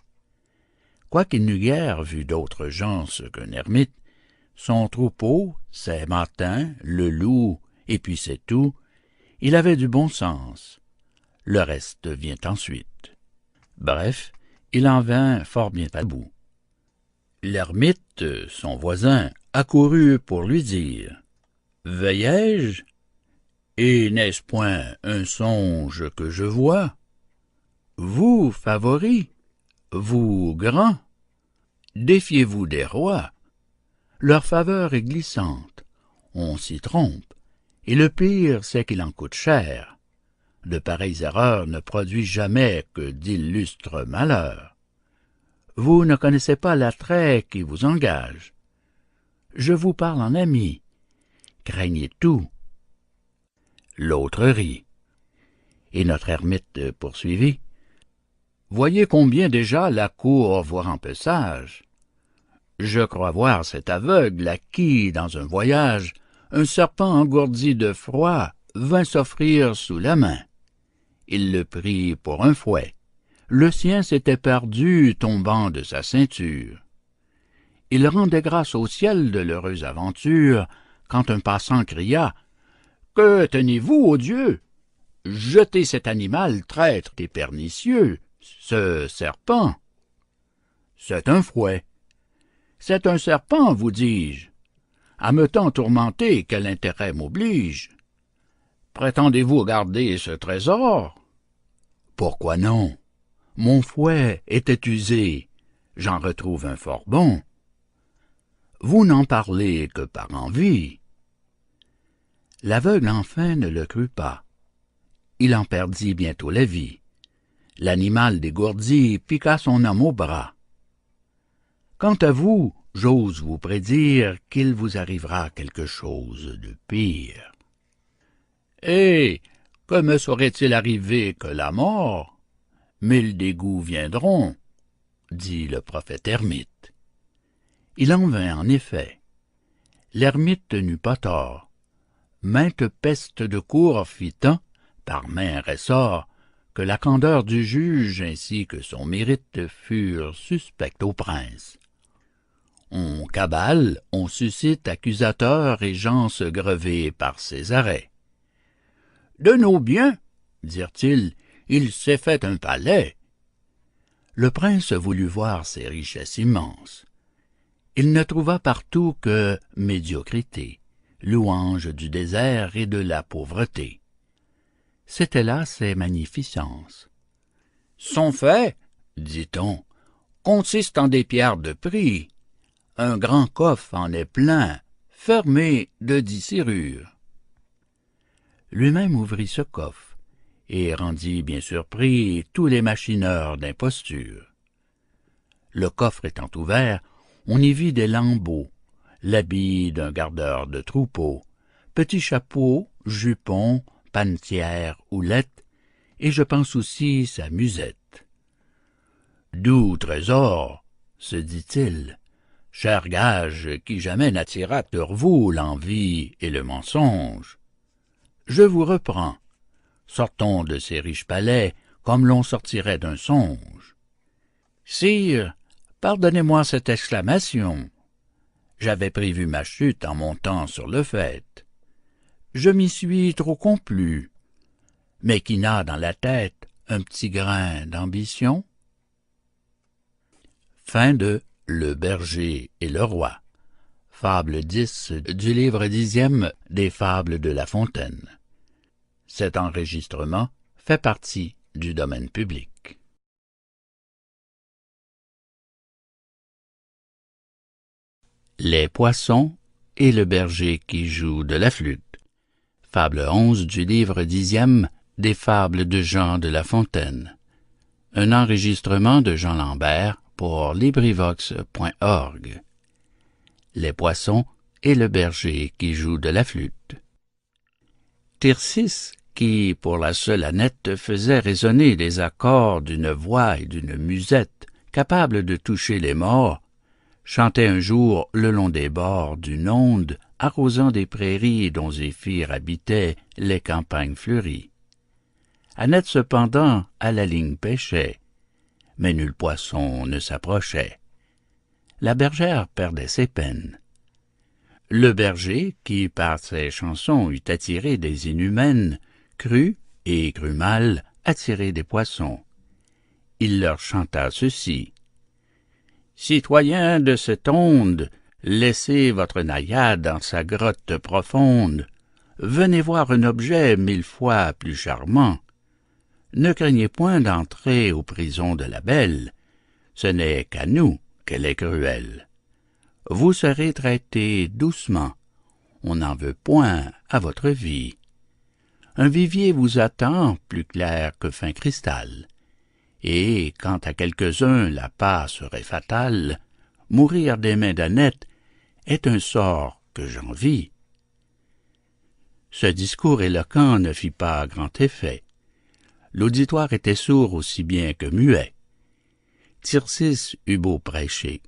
Speaker 1: Quoiqu'il n'eût guère vu d'autres gens qu'un ermite, son troupeau, ses matins, le loup, et puis c'est tout, il avait du bon sens. Le reste vient ensuite. Bref, il en vint fort bien à bout. L'ermite, son voisin, accourut pour lui dire « Veillais-je? Et n'est-ce point un songe que je vois? Vous, favoris, vous, grands, défiez-vous des rois. Leur faveur est glissante, on s'y trompe, et le pire, c'est qu'il en coûte cher. De pareilles erreurs ne produisent jamais que d'illustres malheurs. Vous ne connaissez pas l'attrait qui vous engage. Je vous parle en ami. Craignez tout. » L'autre rit. Et notre ermite poursuivit. « Voyez combien déjà la cour vous rend peu sage. Je crois voir cet aveugle à qui, dans un voyage, un serpent engourdi de froid vint s'offrir sous la main. Il le prit pour un fouet. Le sien s'était perdu, tombant de sa ceinture. Il rendait grâce au ciel de l'heureuse aventure, quand un passant cria « Que tenez-vous, ô Dieu? Jetez cet animal traître et pernicieux, ce serpent. »« C'est un fouet. »« C'est un serpent, vous dis-je. À me tant tourmenter, quel intérêt m'oblige? Prétendez-vous garder ce trésor? »« Pourquoi non? Mon fouet était usé, j'en retrouve un fort bon. Vous n'en parlez que par envie. » L'aveugle enfin ne le crut pas. Il en perdit bientôt la vie. L'animal dégourdi piqua son homme au bras. Quant à vous, j'ose vous prédire qu'il vous arrivera quelque chose de pire. « Eh, que me serait-il arrivé que la mort? 1000 dégoûts viendront, » dit le prophète ermite. Il en vint en effet. L'ermite n'eut pas tort. Mainte peste de cour fit tant, par maint ressort, que la candeur du juge ainsi que son mérite furent suspects au prince. On cabale, on suscite accusateurs et gens se grever par ses arrêts. « De nos biens, dirent-ils, il s'est fait un palais. » Le prince voulut voir ces richesses immenses. Il ne trouva partout que médiocrité, louange du désert et de la pauvreté. C'étaient là ses magnificences. Son fait, dit-on, consiste en des pierres de prix. Un grand coffre en est plein, fermé de 10 serrures. Lui-même ouvrit ce coffre, et rendit bien surpris tous les machineurs d'imposture. Le coffre étant ouvert, on y vit des lambeaux, l'habit d'un gardeur de troupeau, petits chapeaux, jupons, panetières, houlettes, et je pense aussi sa musette. « Doux trésor, se dit-il, cher gage qui jamais n'attira sur vous l'envie et le mensonge. Je vous reprends, sortons de ces riches palais comme l'on sortirait d'un songe. Sire, pardonnez-moi cette exclamation. J'avais prévu ma chute en montant sur le faîte. Je m'y suis trop complu. Mais qui n'a dans la tête un petit grain d'ambition? Fin de Le berger et le roi. Fable 10 du livre 10e des Fables de La Fontaine. Cet enregistrement fait partie du domaine public. Les poissons et le berger qui joue de la flûte. Fable 11 du livre 10e des Fables de Jean de La Fontaine. Un enregistrement de Jean Lambert pour LibriVox.org. Les poissons et le berger qui joue de la flûte. Tircis, qui, pour la seule Annette, faisait résonner les accords d'une voix et d'une musette capables de toucher les morts, chantait un jour le long des bords d'une onde arrosant des prairies dont Zéphyr habitait les campagnes fleuries. Annette cependant à la ligne pêchait, mais nul poisson ne s'approchait. La bergère perdait ses peines. Le berger, qui par ses chansons eût attiré des inhumaines, crut, et crut mal, attirer des poissons. Il leur chanta ceci. Citoyens de cette onde, laissez votre naïade dans sa grotte profonde. Venez voir un objet 1000 fois plus charmant. Ne craignez point d'entrer aux prisons de la belle. Ce n'est qu'à nous qu'elle est cruelle. Vous serez traités doucement. On n'en veut point à votre vie. Un vivier vous attend plus clair que fin cristal. Et quand à quelques-uns la pas serait fatale, mourir des mains d'Annette est un sort que j'envie. Ce discours éloquent ne fit pas grand effet. L'auditoire était sourd aussi bien que muet. Tircis eut beau prêcher.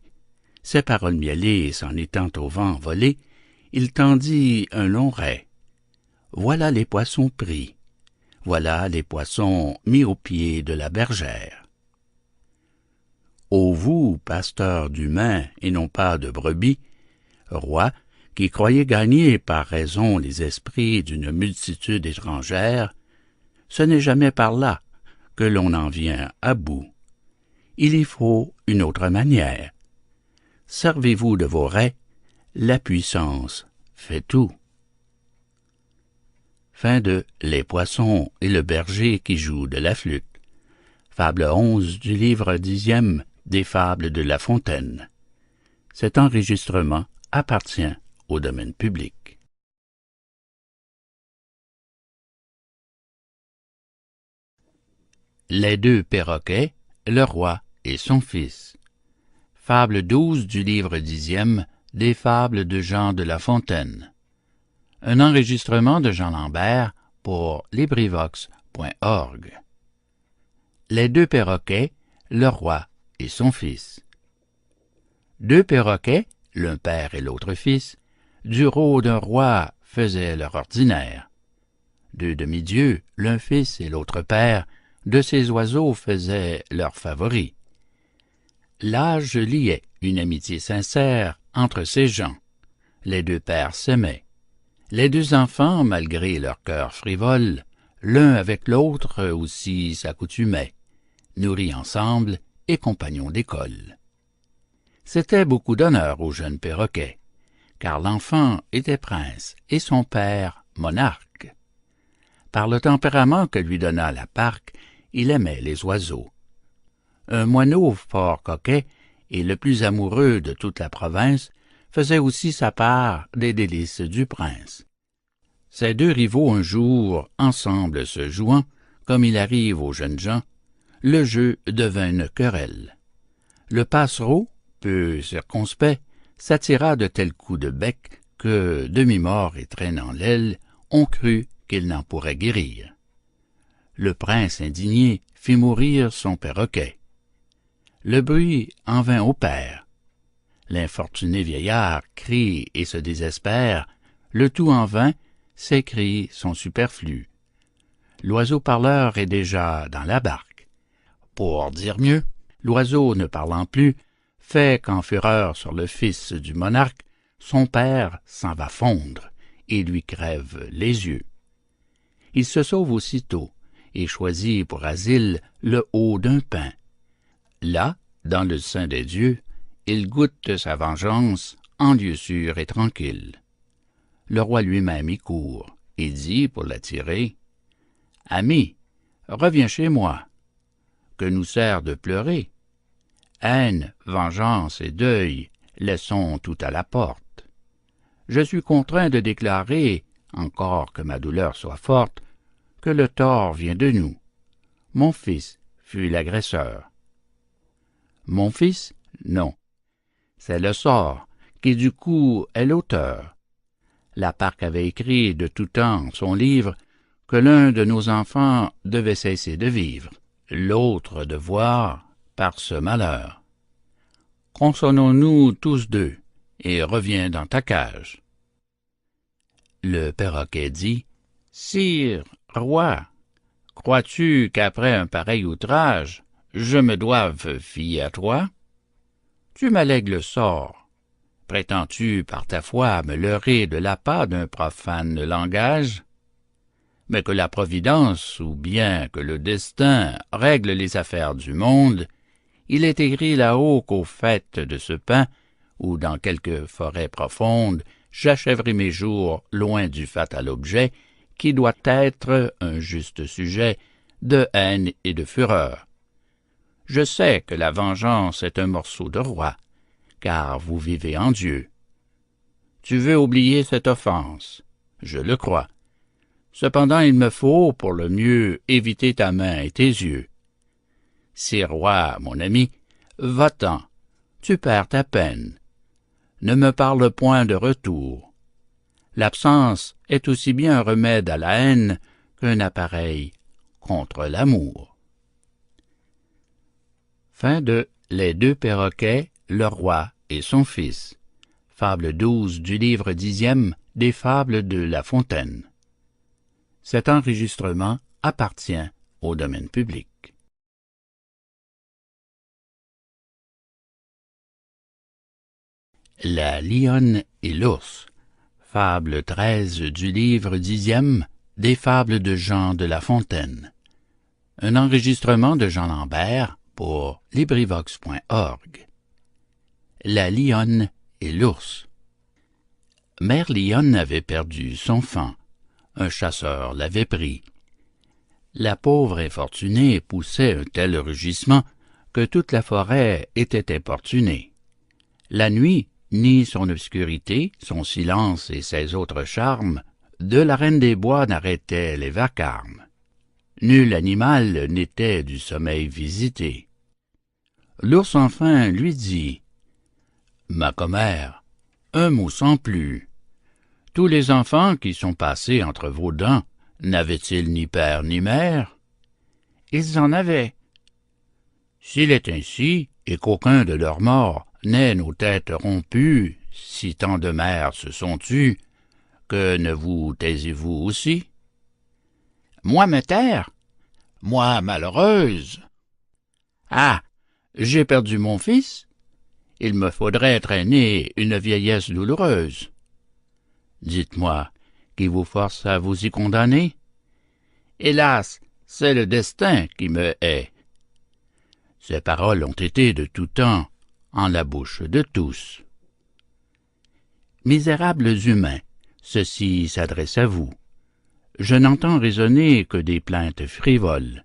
Speaker 1: Ses paroles mielées s'en étant au vent volées, il tendit un long rai. Voilà les poissons pris. Voilà les poissons mis aux pieds de la bergère. Ô vous, pasteurs d'humains et non pas de brebis, rois, qui croyez gagner par raison les esprits d'une multitude étrangère, ce n'est jamais par là que l'on en vient à bout. Il y faut une autre manière. Servez-vous de vos raies, la puissance fait tout. Fin de Les poissons et le berger qui joue de la flûte. Fable 11 du livre 10e des Fables de La Fontaine. Cet enregistrement appartient au domaine public. Les deux perroquets, le roi et son fils. Fable 12 du livre 10e des Fables de Jean de La Fontaine. Un enregistrement de Jean Lambert pour LibriVox.org. Les deux perroquets, le roi et son fils. Deux perroquets, l'un père et l'autre fils, du rôle d'un roi faisaient leur ordinaire. Deux demi-dieux, l'un fils et l'autre père, de ces oiseaux faisaient leurs favoris. L'âge liait une amitié sincère entre ces gens. Les deux pères s'aimaient. Les deux enfants, malgré leur cœur frivole, l'un avec l'autre aussi s'accoutumaient, nourris ensemble et compagnons d'école. C'était beaucoup d'honneur au jeune perroquet, car l'enfant était prince et son père monarque. Par le tempérament que lui donna la parque, il aimait les oiseaux. Un moineau fort coquet et le plus amoureux de toute la province faisait aussi sa part des délices du prince. Ces deux rivaux un jour, ensemble se jouant, comme il arrive aux jeunes gens, le jeu devint une querelle. Le passereau, peu circonspect, s'attira de tels coups de bec que, demi-mort et traînant l'aile, on crut qu'il n'en pourrait guérir. Le prince indigné fit mourir son perroquet. Le bruit en vint au père. L'infortuné vieillard crie et se désespère, le tout en vain, ses cris sont superflus. L'oiseau parleur est déjà dans la barque. Pour dire mieux, l'oiseau ne parlant plus, fait qu'en fureur sur le fils du monarque, son père s'en va fondre et lui crève les yeux. Il se sauve aussitôt et choisit pour asile le haut d'un pin. Là, dans le sein des dieux, il goûte sa vengeance en lieu sûr et tranquille. Le roi lui-même y court et dit pour l'attirer: « Ami, reviens chez moi. Que nous sert de pleurer? Haine, vengeance et deuil, laissons tout à la porte. Je suis contraint de déclarer, encore que ma douleur soit forte, que le tort vient de nous. Mon fils fut l'agresseur. » Mon fils? Non. C'est le sort, qui du coup est l'auteur. La parque avait écrit de tout temps son livre que l'un de nos enfants devait cesser de vivre, l'autre de voir par ce malheur. Consolons-nous tous deux, et reviens dans ta cage. Le perroquet dit: « Sire, roi, crois-tu qu'après un pareil outrage, je me doive fier à toi? Tu m'allègues le sort. Prétends-tu par ta foi me leurrer de l'appât d'un profane langage? Mais que la providence ou bien que le destin règle les affaires du monde, Il est écrit là-haut qu'au fait de ce pain, ou dans quelque forêt profonde, j'achèverai mes jours loin du fatal objet, qui doit être un juste sujet de haine et de fureur. Je sais que la vengeance est un morceau de roi, car vous vivez en Dieu. Tu veux oublier cette offense, je le crois. Cependant il me faut, pour le mieux, éviter ta main et tes yeux. Si roi, mon ami, va-t'en, tu perds ta peine. Ne me parle point de retour. L'absence est aussi bien un remède à la haine qu'un appareil contre l'amour. Fin de Les deux perroquets, le roi et son fils. Fable 12 du livre 10e des Fables de La Fontaine. Cet enregistrement appartient au domaine public. La lionne et l'ours. Fable 13 du livre 10e des Fables de Jean de La Fontaine. Un enregistrement de Jean Lambert pour LibriVox.org. La lionne et l'ours. Mère Lionne avait perdu son faon. Un chasseur l'avait pris. La pauvre infortunée poussait un tel rugissement que toute la forêt était importunée. La nuit, ni son obscurité, son silence et ses autres charmes, de la Reine des Bois n'arrêtaient les vacarmes. Nul animal n'était du sommeil visité. L'ours enfin lui dit: « Ma commère, un mot sans plus. Tous les enfants qui sont passés entre vos dents n'avaient-ils ni père ni mère? » Ils en avaient. S'il est ainsi, et qu'aucun de leurs morts n'ait nos têtes rompues, si tant de mères se sont tues, que ne vous taisez-vous aussi? Moi me taire? Moi malheureuse? Ah! J'ai perdu mon fils? Il me faudrait traîner une vieillesse douloureuse. Dites-moi, qui vous force à vous y condamner? Hélas, c'est le destin qui me hait. Ces paroles ont été de tout temps en la bouche de tous. Misérables humains, ceci s'adresse à vous. Je n'entends résonner que des plaintes frivoles.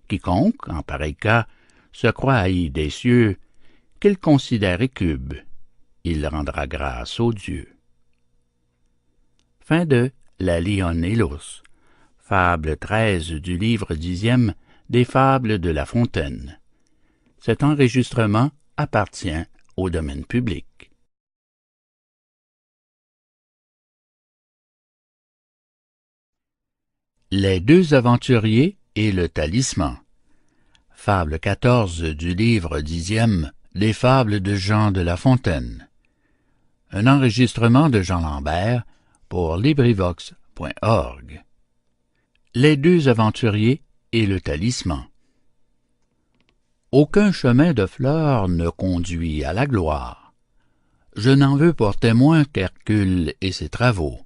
Speaker 1: Quiconque, en pareil cas, se croit haï des cieux, qu'il considère écube, il rendra grâce aux dieux. Fin de La lionne et l'ours. Fable 13 du livre 10e des Fables de La Fontaine. Cet enregistrement appartient au domaine public. Les deux aventuriers et le talisman. Fable 14 du livre 10e des Fables de Jean de La Fontaine. Un enregistrement de Jean Lambert pour LibriVox.org. Les deux aventuriers et le talisman. Aucun chemin de fleurs ne conduit à la gloire. Je n'en veux pour témoin qu'Hercule et ses travaux.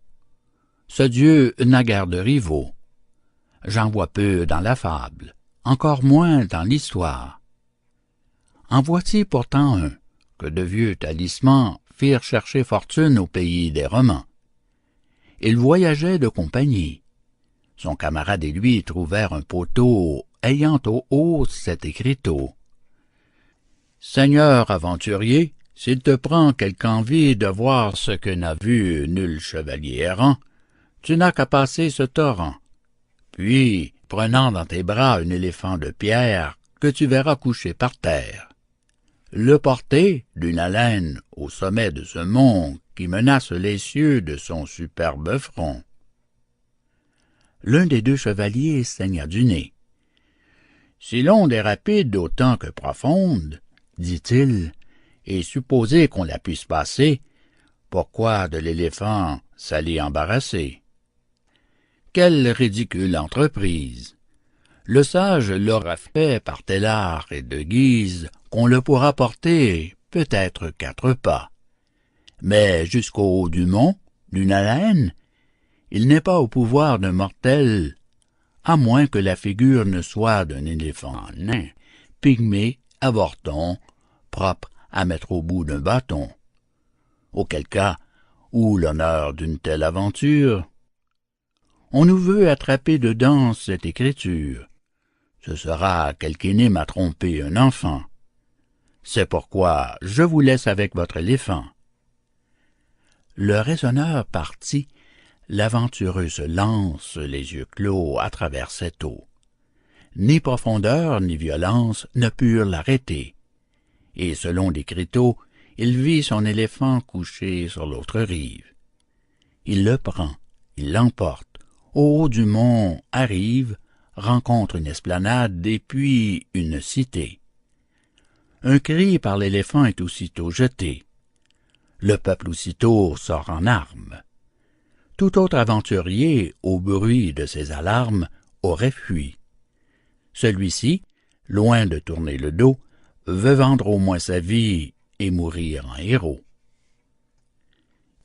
Speaker 1: Ce dieu n'a guère de rivaux. J'en vois peu dans la fable, encore moins dans l'histoire. En voici pourtant un, que de vieux talismans firent chercher fortune au pays des romans. Il voyageait de compagnie. Son camarade et lui trouvèrent un poteau ayant au haut cet écriteau: « Seigneur aventurier, s'il te prend quelque envie de voir ce que n'a vu nul chevalier errant, tu n'as qu'à passer ce torrent. Puis, prenant dans tes bras un éléphant de pierre que tu verras couché par terre, le porter d'une haleine au sommet de ce mont qui menace les cieux de son superbe front. » L'un des deux chevaliers saigna du nez. « Si l'onde est rapide autant que profonde, dit-il, et supposer qu'on la puisse passer, pourquoi de l'éléphant s'aller embarrasser? Quelle ridicule entreprise! Le sage l'aura fait par tel art et de guise qu'on le pourra porter peut-être 4 pas. Mais jusqu'au haut du mont, d'une haleine, il n'est pas au pouvoir d'un mortel, à moins que la figure ne soit d'un éléphant nain, pygmée avorton, propre à mettre au bout d'un bâton. Auquel cas, où l'honneur d'une telle aventure? On nous veut attraper dedans cette écriture. Ce sera quelque énigme à tromper un enfant. C'est pourquoi je vous laisse avec votre éléphant. Le raisonneur parti, l'aventureux se lance, les yeux clos à travers cette eau. Ni profondeur ni violence ne purent l'arrêter. Et selon l'écriteau, il vit son éléphant couché sur l'autre rive. Il le prend, il l'emporte, au haut du mont arrive, rencontre une esplanade et puis une cité. Un cri par l'éléphant est aussitôt jeté. Le peuple aussitôt sort en armes. Tout autre aventurier, au bruit de ces alarmes, aurait fui. Celui-ci, loin de tourner le dos, veut vendre au moins sa vie et mourir en héros.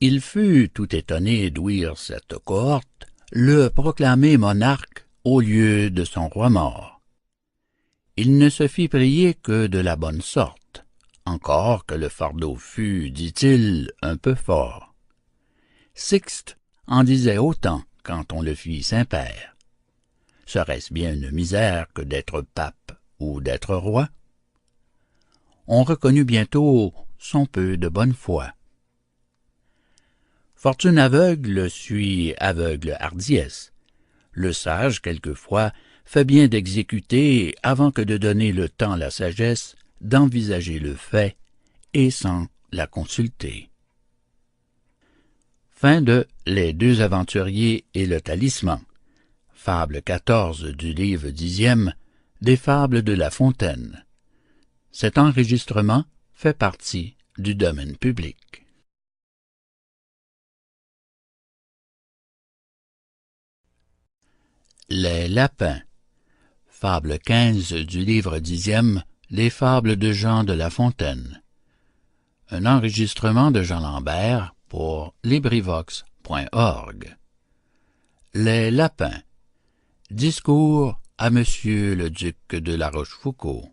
Speaker 1: Il fut tout étonné d'ouïr cette cohorte le proclamer monarque au lieu de son roi mort. Il ne se fit prier que de la bonne sorte, encore que le fardeau fût, dit-il, un peu fort. Sixte en disait autant quand on le fit Saint-Père. Serait-ce bien une misère que d'être pape ou d'être roi? On reconnut bientôt son peu de bonne foi. Fortune aveugle suit aveugle hardiesse. Le sage, quelquefois, fait bien d'exécuter avant que de donner le temps à la sagesse d'envisager le fait et sans la consulter. Fin de Les deux aventuriers et le talisman. Fable 14 du livre 10e des Fables de La Fontaine. Cet enregistrement fait partie du domaine public. Les lapins. Fable 15 du livre 10e des Fables de Jean de La Fontaine. Un enregistrement de Jean Lambert pour LibriVox.org. Les lapins. Discours à Monsieur le duc de La Rochefoucauld.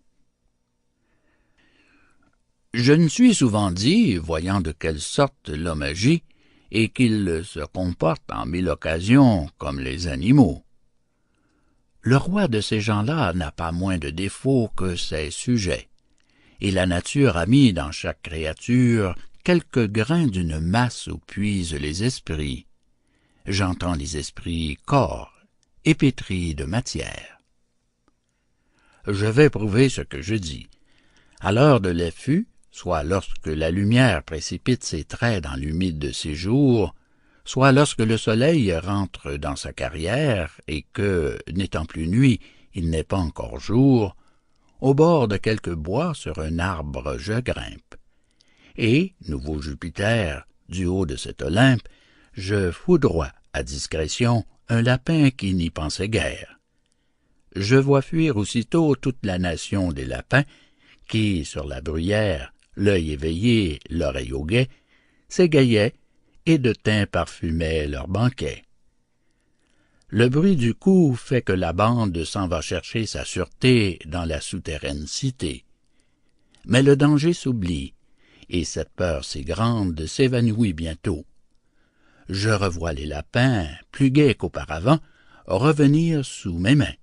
Speaker 1: Je me suis souvent dit, voyant de quelle sorte l'homme agit, et qu'il se comporte en mille occasions comme les animaux. Le roi de ces gens-là n'a pas moins de défauts que ses sujets, et la nature a mis dans chaque créature quelques grains d'une masse où puisent les esprits. J'entends les esprits corps, épétris de matière. Je vais prouver ce que je dis. À l'heure de l'affût, soit lorsque la lumière précipite ses traits dans l'humide de ses jours, soit lorsque le soleil rentre dans sa carrière et que, n'étant plus nuit, il n'est pas encore jour, au bord de quelque bois sur un arbre je grimpe. Et, nouveau Jupiter, du haut de cet Olympe, je foudroie à discrétion un lapin qui n'y pensait guère. Je vois fuir aussitôt toute la nation des lapins qui, sur la bruyère, l'œil éveillé, l'oreille au guet, s'égayaient et de thym parfumaient leur banquet. Le bruit du coup fait que la bande s'en va chercher sa sûreté dans la souterraine cité. Mais le danger s'oublie, et cette peur si grande s'évanouit bientôt. Je revois les lapins, plus gais qu'auparavant, revenir sous mes mains.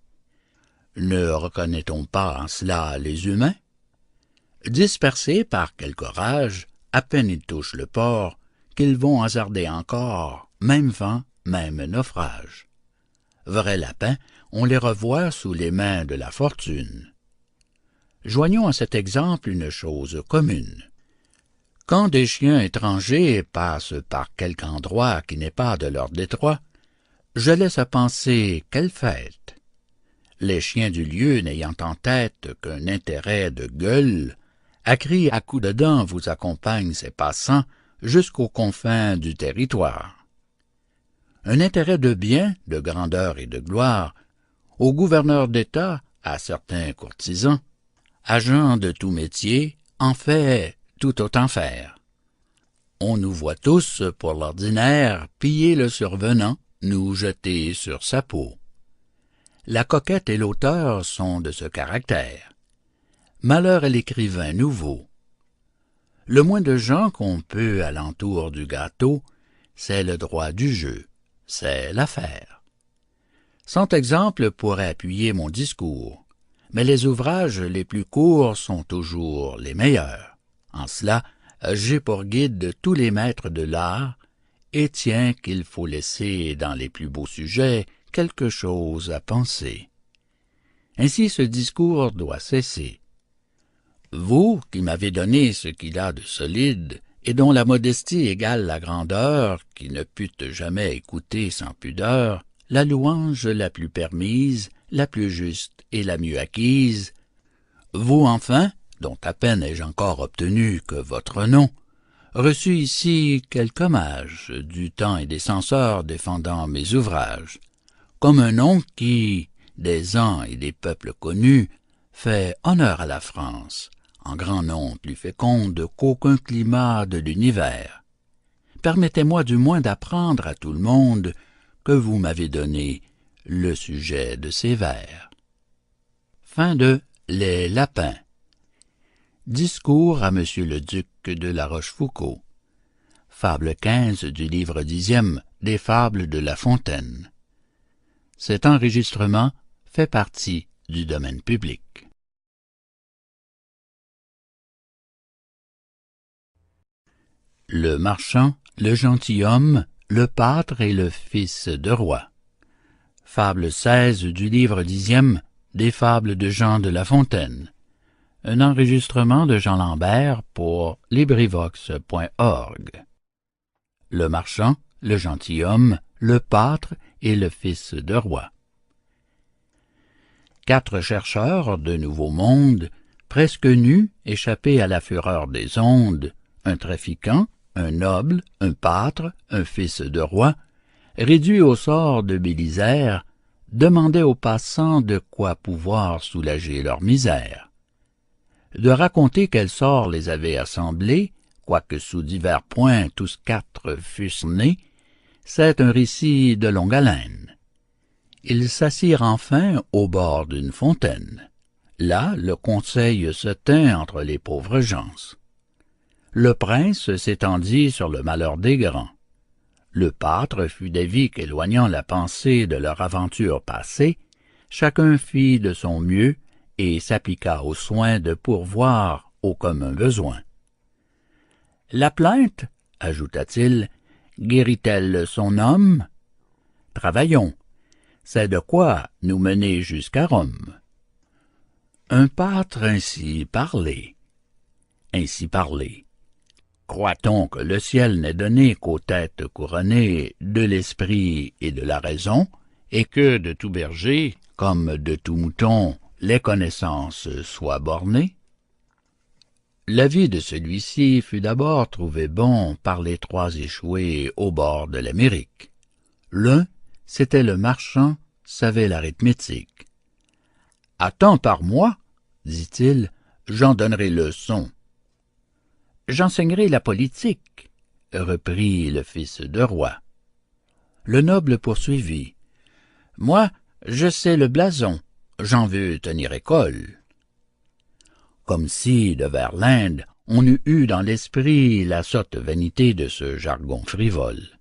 Speaker 1: Ne reconnaît-on pas en cela les humains? Dispersés par quelque orage, à peine ils touchent le port, qu'ils vont hasarder encore, même vent, même naufrage. Vrais lapins, on les revoit sous les mains de la fortune. Joignons à cet exemple une chose commune. Quand des chiens étrangers passent par quelque endroit qui n'est pas de leur détroit, je laisse à penser quelle fête. Les chiens du lieu n'ayant en tête qu'un intérêt de gueule, à cris à coups de dents vous accompagnent ces passants jusqu'aux confins du territoire. Un intérêt de bien, de grandeur et de gloire, aux gouverneurs d'État, à certains courtisans, agents de tout métier, en fait tout autant faire. On nous voit tous, pour l'ordinaire, piller le survenant, nous jeter sur sa peau. La coquette et l'auteur sont de ce caractère. malheur à l'écrivain nouveau. Le moins de gens qu'on peut alentour du gâteau, c'est le droit du jeu, c'est l'affaire. Cent exemples pourraient appuyer mon discours, mais les ouvrages les plus courts sont toujours les meilleurs. En cela, j'ai pour guide tous les maîtres de l'art, et tiens qu'il faut laisser dans les plus beaux sujets quelque chose à penser. Ainsi ce discours doit cesser. Vous, qui m'avez donné ce qu'il a de solide, et dont la modestie égale la grandeur, qui ne pûtes jamais écouter sans pudeur, la louange la plus permise, la plus juste et la mieux acquise, vous enfin, dont à peine ai-je encore obtenu que votre nom, reçu ici quelque hommage du temps et des censeurs défendant mes ouvrages, comme un nom qui, des ans et des peuples connus, fait honneur à la France, en grand nom plus féconde qu'aucun climat de l'univers. Permettez-moi du moins d'apprendre à tout le monde que vous m'avez donné le sujet de ces vers. Fin de Les Lapins. Discours à Monsieur le Duc de La Rochefoucauld. Fable 15 du livre 10e des Fables de La Fontaine. Cet enregistrement fait partie du domaine public. Le marchand, le gentilhomme, le pâtre et le fils de roi. Fable 16 du livre 10e des Fables de Jean de La Fontaine. Un enregistrement de Jean Lambert pour LibriVox.org. Le marchand, le gentilhomme, le pâtre et le fils de roi. 4 chercheurs de nouveau monde, presque nus, échappés à la fureur des ondes, un trafiquant, un noble, un pâtre, un fils de roi, réduits au sort de Bélisère, demandaient aux passants de quoi pouvoir soulager leur misère. De raconter quel sort les avait assemblés, quoique sous divers points tous 4 fussent nés, c'est un récit de longue haleine. Ils s'assirent enfin au bord d'une fontaine. Là, le conseil se tint entre les pauvres gens. Le prince s'étendit sur le malheur des grands. Le pâtre fut d'avis qu'éloignant la pensée de leur aventure passée, chacun fit de son mieux et s'appliqua aux soins de pourvoir aux communs besoins. La plainte, ajouta-t-il, guérit-elle son homme? Travaillons, c'est de quoi nous mener jusqu'à Rome. Un pâtre ainsi parlé. Croit-on que le ciel n'est donné qu'aux têtes couronnées de l'esprit et de la raison, et que de tout berger, comme de tout mouton, les connaissances soient bornées? L'avis de celui-ci fut d'abord trouvé bon par les 3 échoués au bord de l'Amérique. L'un, c'était le marchand, savait l'arithmétique. « À tant par mois, dit-il, j'en donnerai leçon. »« J'enseignerai la politique, » reprit le fils de roi. Le noble poursuivit. « Moi, je sais le blason, j'en veux tenir école. » Comme si, de vers l'Inde, on eût eu dans l'esprit la sotte vanité de ce jargon frivole.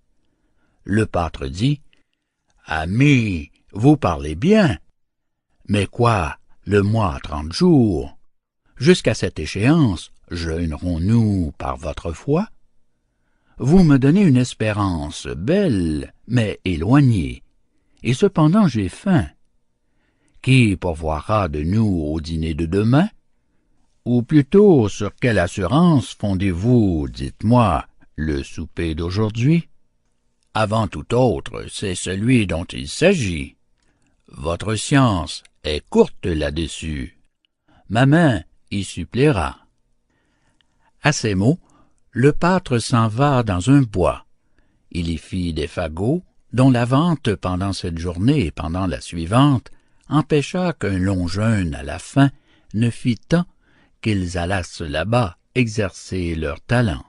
Speaker 1: Le pâtre dit, « Ami, vous parlez bien, mais quoi, le mois a 30 jours? Jusqu'à cette échéance, jeûnerons-nous par votre foi? Vous me donnez une espérance belle, mais éloignée, et cependant j'ai faim. Qui pourvoira de nous au dîner de demain? Ou plutôt, sur quelle assurance fondez-vous, dites-moi, le souper d'aujourd'hui? Avant tout autre, c'est celui dont il s'agit. Votre science est courte là-dessus. Ma main y suppléera. » À ces mots, le pâtre s'en va dans un bois. Il y fit des fagots, dont la vente pendant cette journée et pendant la suivante empêcha qu'un long jeûne à la fin ne fît tant qu'ils allassent là-bas exercer leur talent.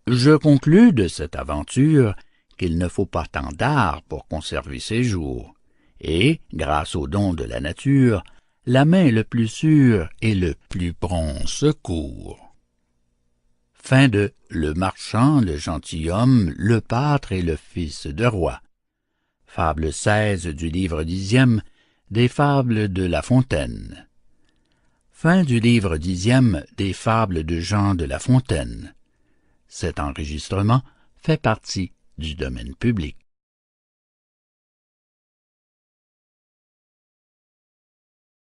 Speaker 1: Je conclus de cette aventure qu'il ne faut pas tant d'art pour conserver ses jours, et, grâce aux dons de la nature, la main le plus sûr et le plus prompt secours. Fin de Le marchand, le gentilhomme, le pâtre et le fils de roi. Fable 16 du livre 10e des Fables de La Fontaine. Fin du livre 10e des Fables de Jean de La Fontaine. Cet enregistrement fait partie du domaine public.